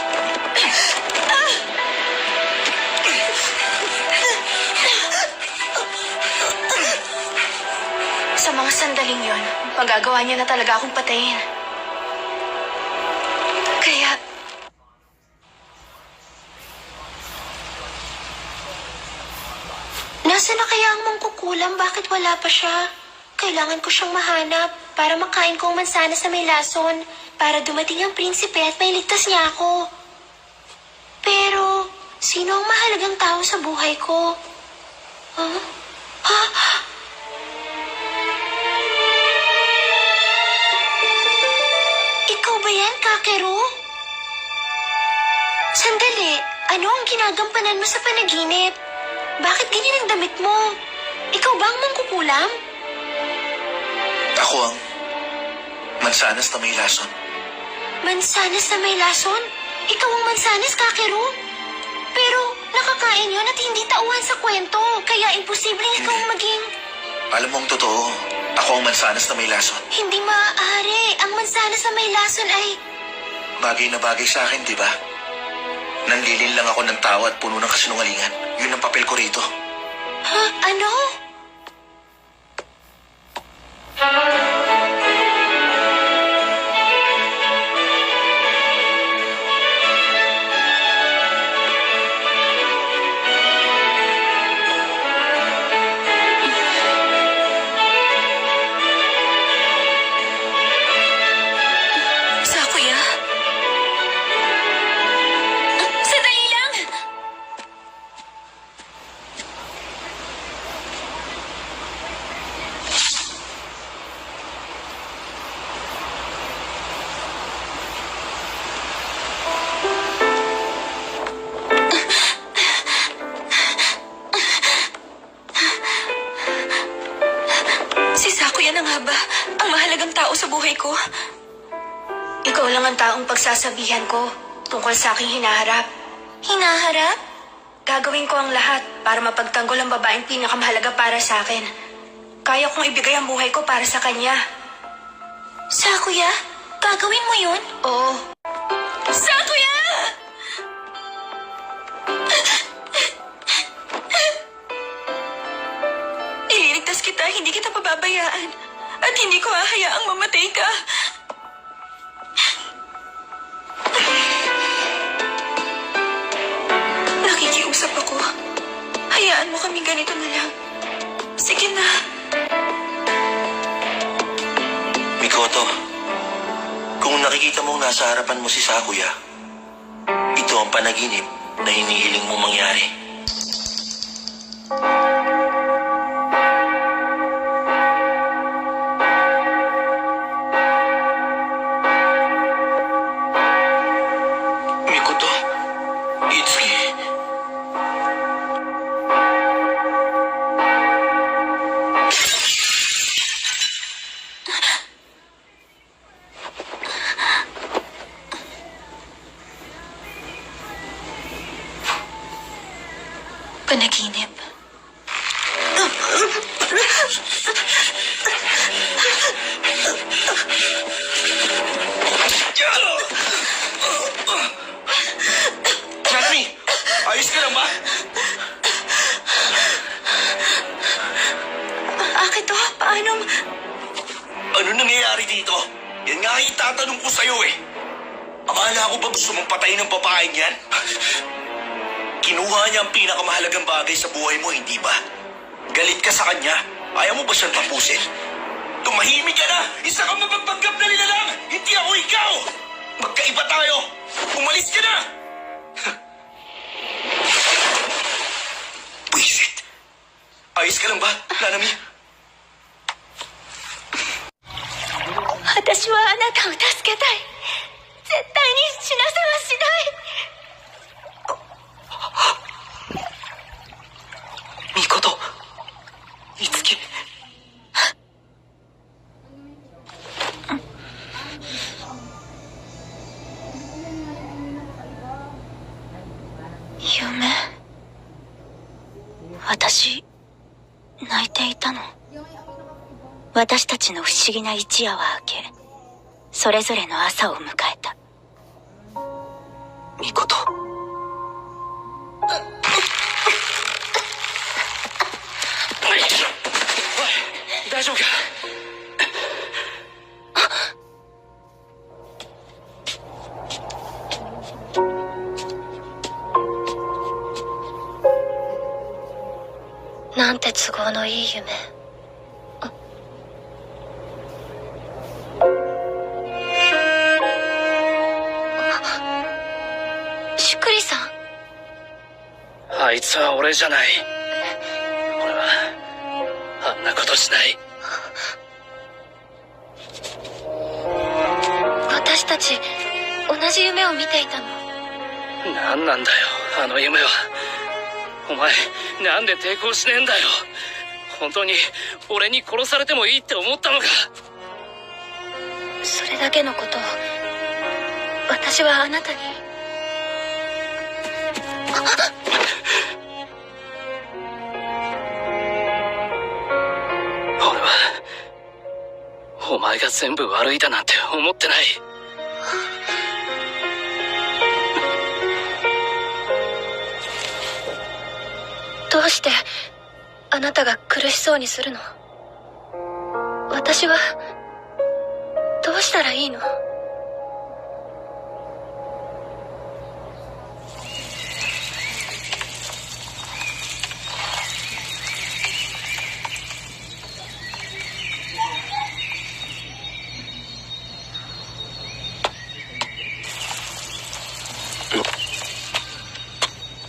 Sa mga sandaling yon, magagawa niya na talaga akong patayin. Kaya, Nasaan na kaya ang mangkukulam? Bakit wala pa siya? Kailangan ko siyang mahanap para makain ko ang mansanas na may lason para dumating ang prinsipe at may ligtas niya ako. Pero, sino ang mahalagang tao sa buhay ko? Huh? Ha? Ikaw ba yan, Kakeru? Sandali, ano ang ginagampanan mo sa panaginip? Bakit ganyan ang damit mo? Ikaw ba ang mangkukulam? Ako ang mansanas na may lason. Mansanas na may lason? Ikaw ang mansanas, Kakeru? Pero nakakain yun at hindi tauhan sa kwento, kaya imposibleng ikaw ang maging... Alam mo ang totoo, ako ang mansanas na may lason. Hindi maaari. Ang mansanas na may lason ay... Bagay na bagay sa akin, di ba? Nanlilin lang ako ng tawa at puno ng kasinungalingan. Yun ang papel ko rito. Ha? Ano? Sakuya? Sandali lang! Si Sakuya na nga ba ang mahalagang tao sa buhay ko? Ikaw lang ang taong pagsasabihan ko tungkol sa aking hinaharap. Hinaharap? Gagawin ko ang lahat para mapagtanggol ang babaeng pinakamahalaga para sa akin. Kaya kong ibigay ang buhay ko para sa kanya. Sakuya? Gagawin mo yun? Oo. Sakuya! Ililigtas kita, hindi kita pababayaan. At hindi ko hahayaang mamatay ka. Nakikiusap ako. Hayaan mo kami ganito na lang. Sige na. Mikoto, kung nakikita mong nasa harapan mo si Sakuya, ito ang panaginip na hinihiling mong mangyari. Mikoto, Itsuki. Panaginip. Nanami! Ayos ka lang ba? Bakit to? Paano? Ano nangyayari dito? Yan nga ang itatanong ko sa'yo eh. Akala ko ba gusto mong patayin ng babaeng yan? Kinuha niya ang pinakamahalagang bagay sa buhay mo, hindi ba? Galit ka sa kanya. Ayaw mo ba siyang tapusin? Tumahimik ka na! Isa kang mapagpanggap na nilalang! Hindi ako ikaw! Magkaiba tayo! Umalis ka na! Buisit! Ayos ka lang ba, Nanami? 私はあなたを助けたい。絶対に死なせはしない。ミコト、いつき。夢。私、泣いていたの。私たちの不思議な一夜は明け、それぞれの朝を迎えた。ミコト。大丈夫か？なスは俺じゃない。俺はあんなことしない。私たち同じ夢を見ていたの。何なんだよあの夢は。お前なんで抵抗しねえんだよ。本当に俺に殺されてもいいって思ったのか。それだけのことを私はあなたに。俺はお前が全部悪いだなんて思ってない。どうしてあなたが苦しそうにするの？私はどうしたらいいの？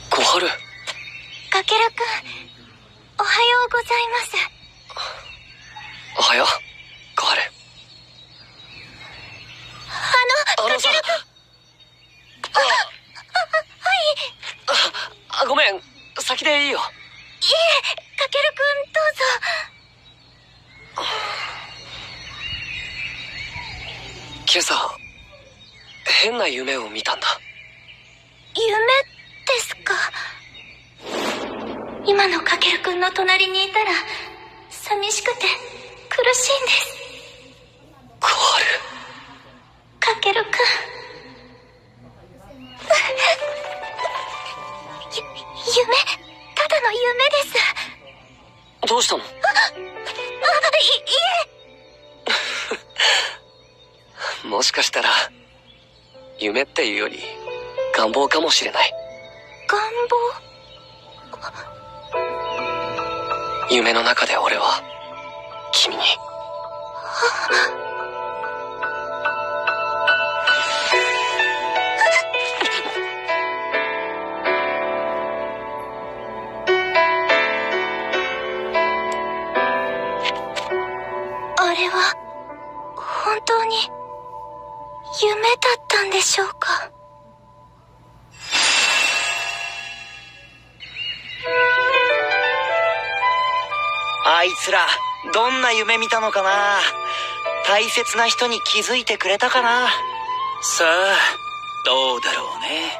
小春。かけるくん、おはようございます。おはよう小春。あのさ、ごめん、先でいいよ。いえ、かけるくんどうぞ。今朝変な夢を見たんだ。夢ですか？今のかけるくんの隣にいたら寂しくて苦しいんです。小春。かけるくん夢、ただの夢です。どうしたの？いえ。もしかしたら夢っていうより願望かもしれない。願望？夢の中で俺は君に。あれは本当に夢だったんでしょうか？あいつらどんな夢見たのかな。大切な人に気づいてくれたかな。さあどうだろうね。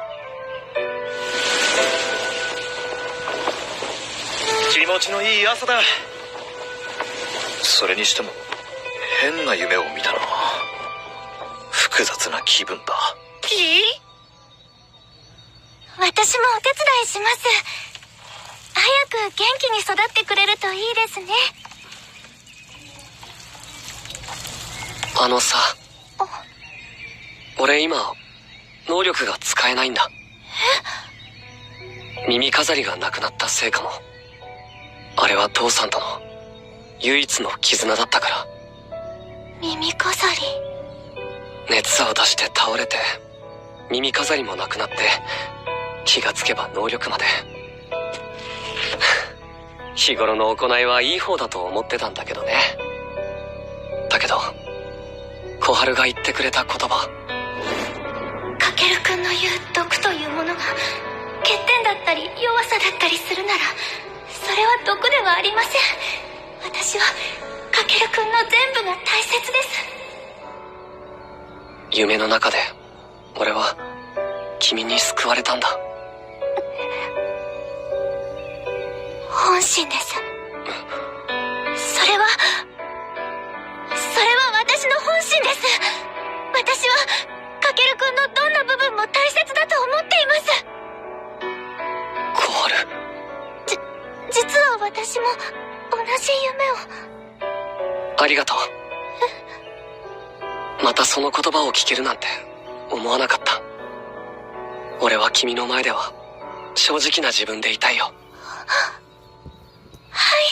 気持ちのいい朝だ。それにしても変な夢を見たな。複雑な気分だ。私もお手伝いします。早く元気に育ってくれるといいですね。あのさ、俺今能力が使えないんだ。耳飾りがなくなったせいかも。あれは父さんとの唯一の絆だったから。耳飾り。熱を出して倒れて耳飾りもなくなって、気がつけば能力まで。日頃の行いはいい方だと思ってたんだけどね。だけど小春が言ってくれた言葉、かけるくんの言う毒というものが欠点だったり弱さだったりするなら、それは毒ではありません。私はかけるくんの全部が大切です。夢の中で俺は君に救われたんだ。本心です。それは私の本心です。私はかけるくんのどんな部分も大切だと思っています。小春。実は私も同じ夢を。ありがとう。またその言葉を聞けるなんて思わなかった。俺は君の前では正直な自分でいたいよ。はい。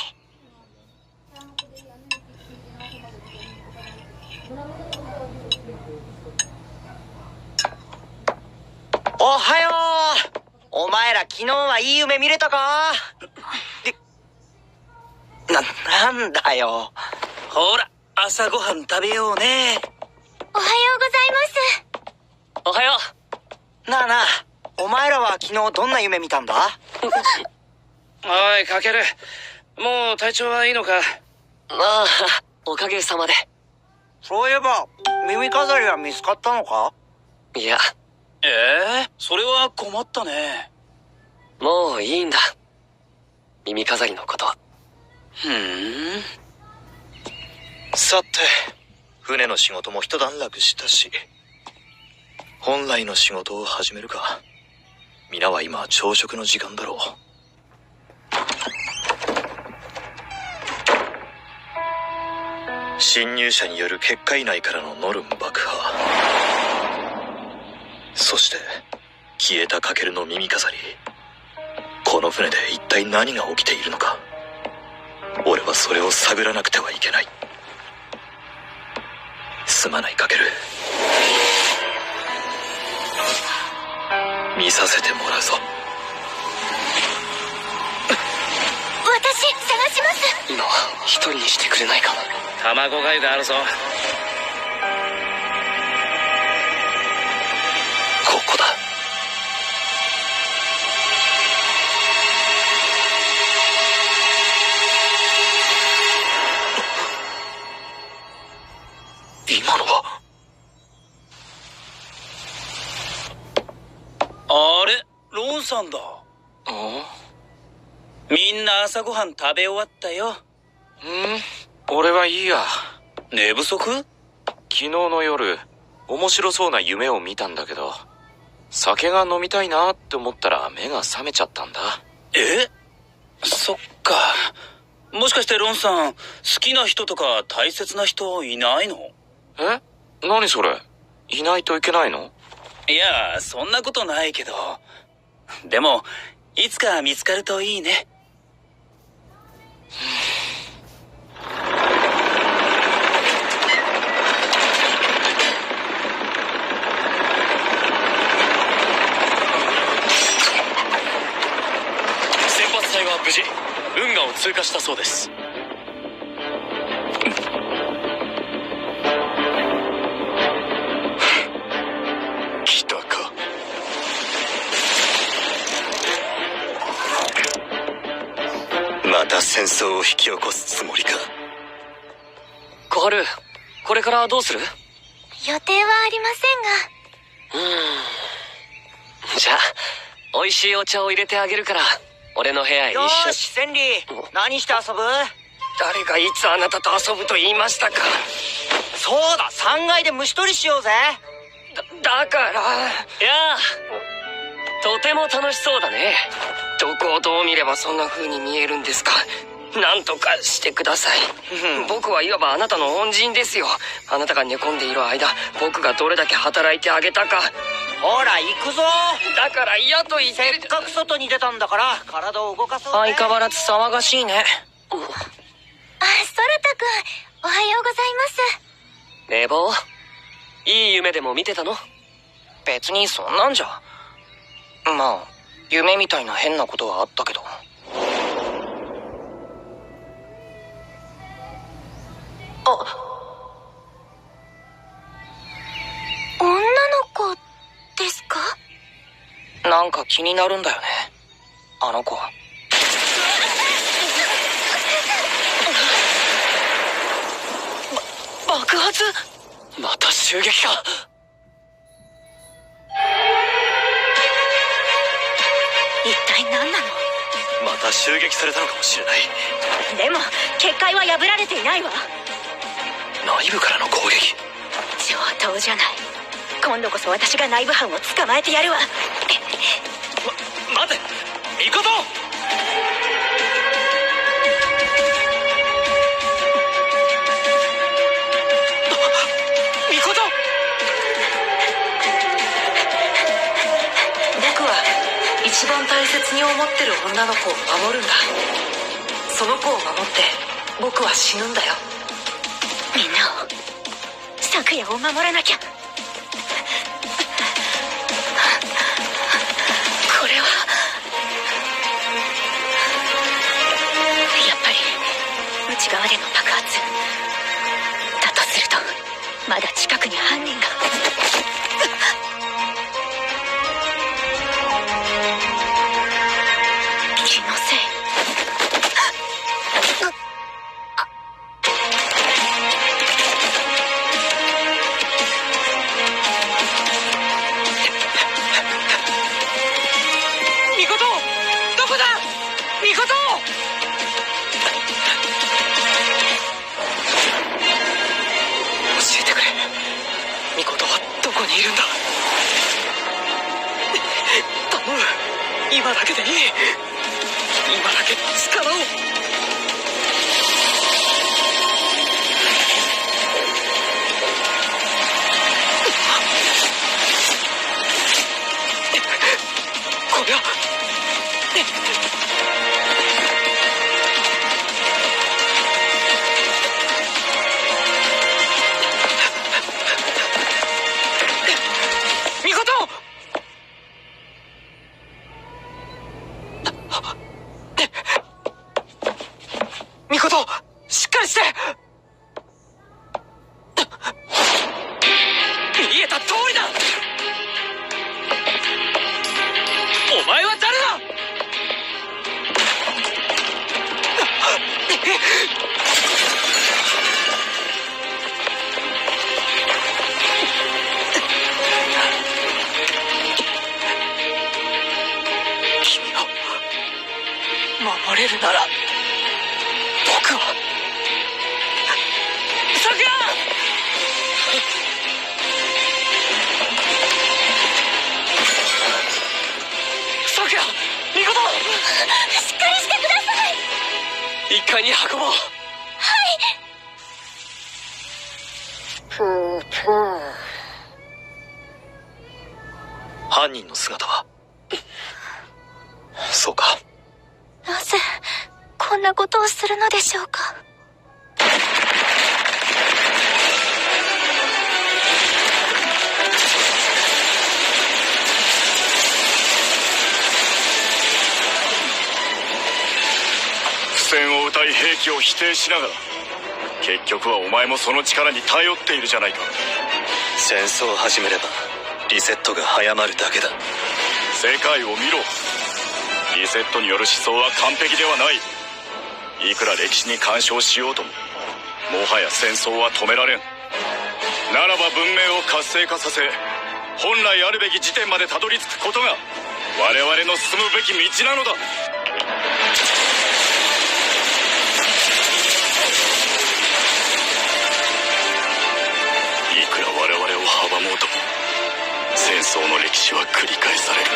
おはよう。お前ら昨日はいい夢見れたか？なんだよ。ほら、朝ごはん食べようね。おはようございます。おはよなあなあ、お前らは昨日どんな夢見たんだ？おい、かける。もう体調はいいのか？まあ、おかげさまで。そういえば、耳飾りは見つかったのか？いや。それは困ったね。もういいんだ。耳飾りのこと。さて、船の仕事も一段落したし、本来の仕事を始めるか。皆は今朝食の時間だろう。侵入者による結界内からのノルン爆破、そして消えたカケルの耳飾り。この船で一体何が起きているのか。俺はそれを探らなくてはいけない。すまないカケル。見させてもらうぞ。私、探します。今は一人にしてくれないか？卵がゆがあるぞ。ここだ。今のは。あれ、ロンさんだ。みんな朝ごはん食べ終わったよ。俺はいいや。寝不足？昨日の夜、面白そうな夢を見たんだけど、酒が飲みたいなって思ったら目が覚めちゃったんだ。そっか。もしかしてロンさん、好きな人とか大切な人いないの？何それ？いないといけないの？いや、そんなことないけど。でも、いつか見つかるといいね。先発隊は無事、運河を通過したそうです。来たか。また戦争を引き起こすつもりか。小春、これからどうする？予定はありませんが。じゃあ、美味しいお茶を入れてあげるから、俺の部屋へ一緒に。よーし、千里、何して遊ぶ？誰がいつあなたと遊ぶと言いましたか？そうだ、3階で虫取りしようぜ。だから。いやあ、とても楽しそうだね。どこをどう見ればそんな風に見えるんですか？なんとかしてください。僕はいわばあなたの恩人ですよ。あなたが寝込んでいる間、僕がどれだけ働いてあげたか。ほら、行くぞ。だから嫌と言ってる。せっかく外に出たんだから、体を動かそうぜ。相変わらず騒がしいね。あ、ソルタくん、おはようございます。寝坊？いい夢でも見てたの？別にそんなんじゃ。まあ、夢みたいな変なことはあったけど。女の子ですか？なんか気になるんだよね、あの子。爆発？また襲撃か。一体何なの？また襲撃されたのかもしれない。でも、結界は破られていないわ。内部からの攻撃。上等じゃない。今度こそ私が内部犯を捕まえてやるわ。待て、ミコト！ミコト！僕は一番大切に思ってる女の子を守るんだ。その子を守って僕は死ぬんだよ。みんなを、昨夜を守らなきゃ。これは今だけでいい。今だけ力を。こりゃミコト、しっかりして。見えた通りだ。お前は誰だ。君を守れるなら僕はさくら。さくら、見事。しっかりしてください。一階に運ぼう。犯人の姿は。そうか。なぜこんなことをするのでしょうか。不戦を歌い兵器を否定しながら、結局はお前もその力に頼っているじゃないか。戦争を始めればリセットが早まるだけだ。世界を見ろ。リセットによる思想は完璧ではない。いくら歴史に干渉しようとも、もはや戦争は止められん。ならば文明を活性化させ、本来あるべき時点までたどり着くことが我々の進むべき道なのだ。いくら我々を阻もうとも、戦争の歴史は繰り返される。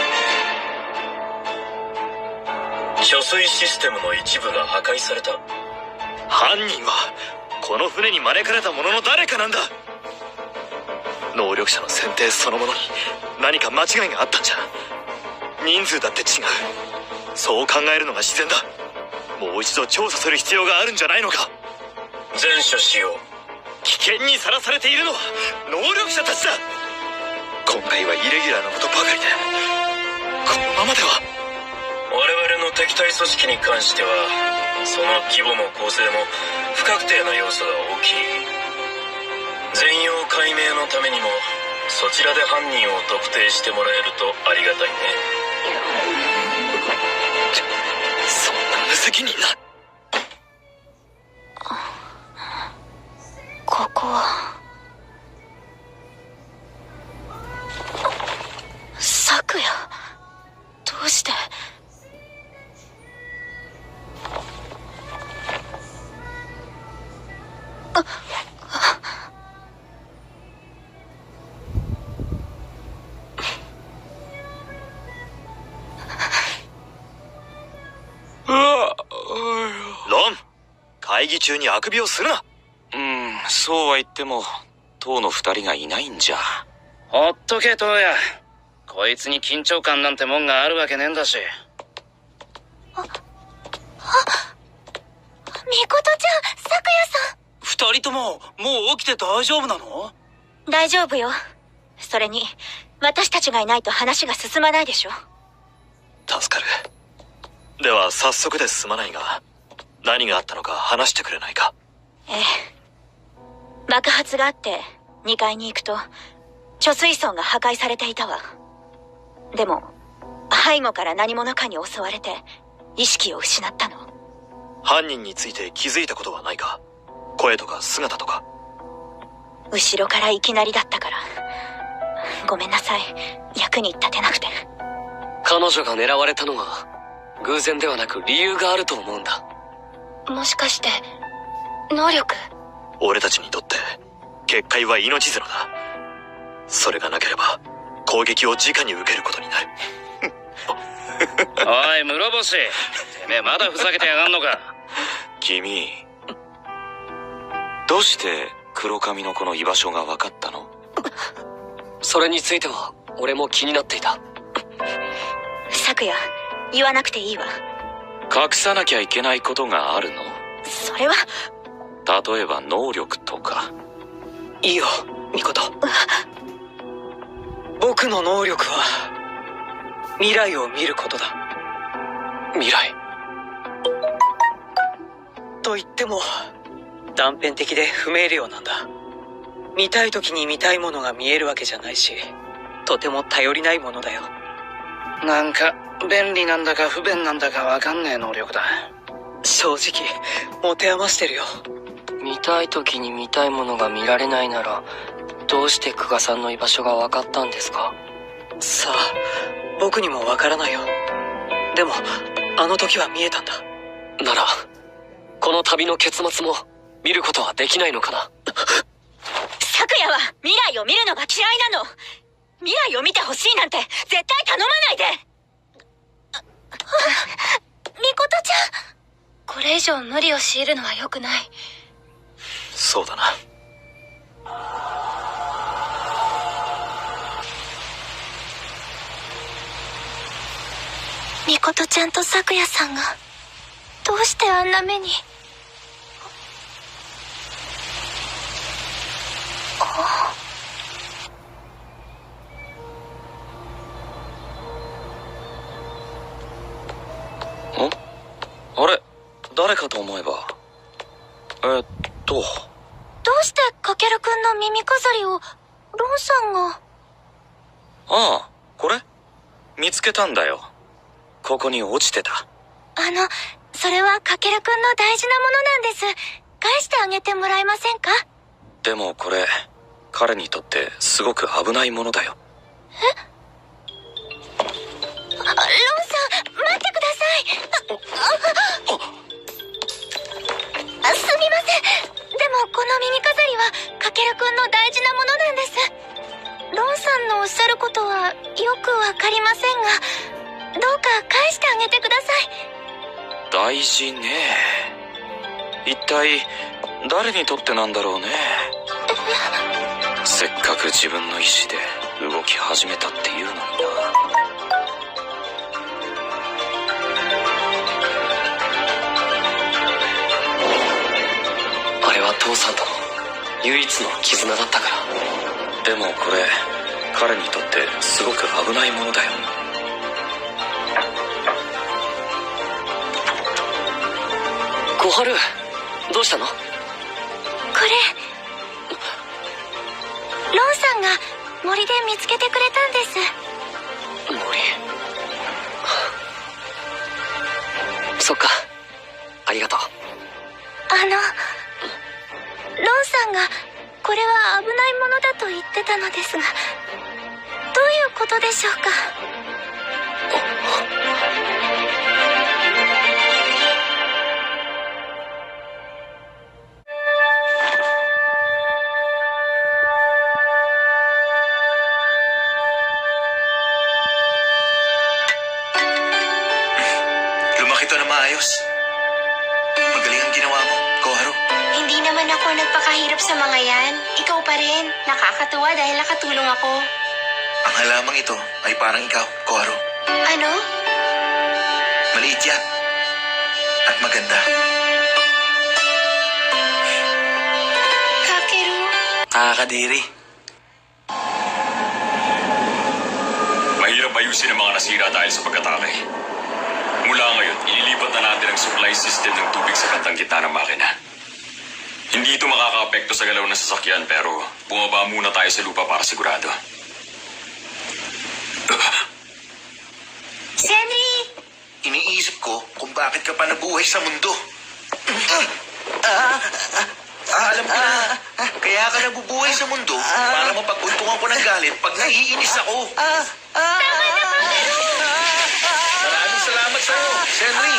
貯水システムの一部が破壊された。犯人はこの船に招かれた者の誰かなんだ。能力者の選定そのものに何か間違いがあったんじゃ。人数だって違う。そう考えるのが自然だ。もう一度調査する必要があるんじゃないのか。全処しよう。危険にさらされているのは能力者たちだ。今回はイレギュラーなことばかりで、このままでは。我々の敵対組織に関しては、その規模も構成も不確定な要素が大きい。全容解明のためにもそちらで犯人を特定してもらえるとありがたいね。そんな無責任な。ここは昨夜。どうして。ロン、会議中にあくびをするな。そうは言っても当の二人がいないんじゃ。ほっとけ、トウヤ。こいつに緊張感なんてもんがあるわけねえんだし。みことちゃん、さくやさん。二人とももう起きて大丈夫なの？大丈夫よ。それに私たちがいないと話が進まないでしょ。助かる。では早速ですまないが、何があったのか話してくれないか。ええ。爆発があって2階に行くと貯水槽が破壊されていたわ。でも背後から何者かに襲われて意識を失ったの。犯人について気づいたことはないか？声とか姿とか。後ろからいきなりだったからごめんなさい。役に立てなくて。彼女が狙われたのは偶然ではなく理由があると思うんだ。もしかして能力？俺たちにとって結界は命綱だ。それがなければ攻撃を直に受けることになる。おい室星、てめえまだふざけてやがんのか。君、どうして黒髪の子の居場所が分かったの？それについては俺も気になっていた。昨夜、言わなくていいわ。隠さなきゃいけないことがあるの？それは。例えば能力とか。いいよ、ミコト。僕の能力は未来を見ることだ。未来と言っても断片的で不明瞭なんだ。見たい時に見たいものが見えるわけじゃないし、とても頼りないものだよ。なんか便利なんだか不便なんだかわかんねえ能力だ。正直持て余してるよ。見たい時に見たいものが見られないなら、どうして久我さんの居場所が分かったんですか？さあ、僕にも分からないよ。でもあの時は見えたんだ。ならこの旅の結末も見ることはできないのかな？昨夜は未来を見るのが嫌いなの。未来を見てほしいなんて絶対頼まないで。みことちゃん、これ以上無理を強いるのは良くない。そうだな。みことちゃんと昨夜さんがどうしてあんな目に。あれ、誰かと思えば。どうしてかけるくんの耳飾りをロンさんが。ああ、これ見つけたんだよ。ここに落ちてた。それはかけるくんの大事なものなんです。返してあげてもらえませんか？でもこれ、彼にとってすごく危ないものだよ。ロンさん、待ってください。すみません。でもこの耳飾りはかけるくんの大事なものなんです。ロンさんのおっしゃることはよくわかりませんが、どうか返してあげてください。大事ね。一体誰にとってなんだろうね。せっかく自分の意志で動き始めたっていうのにな。あれは父さんとの唯一の絆だったから。でもこれ、彼にとってすごく危ないものだよ。小春、どうしたの？これ、ロンさんが森で見つけてくれたんです。森。そっか、ありがとう。ロンさんがこれは危ないものだと言ってたのですが、どういうことでしょうか？Lumaki to na maayos. Magaling ang ginawa mo, Koharu. Hindi naman ako nagpakahirap sa mga yan. Ikaw pa rin. Nakakatuwa dahil nakatulong ako. Ang halamang ito ay parang ikaw, Koharu. Ano? Maliit yan. At maganda. Kakeru. Nakakadiri. Mahirap ayusin ang mga nasira dahil sa pagkatake. Mula ngayon, ililipat na natin ang supply system ng tubig sa kantang gitna ng makina. Hindi ito makaka-apekto sa galaw ng sasakyan pero bumaba muna tayo sa lupa para sigurado. Henry! Iniisip ko kung bakit ka pa nabuhay sa mundo. Alam ko na. Kaya ka nabubuhay sa mundo para mapagbuntungan ko ng galit pag naiinis ako. Tama na, Kakeru! Maraming salamat sa'yo, Henry.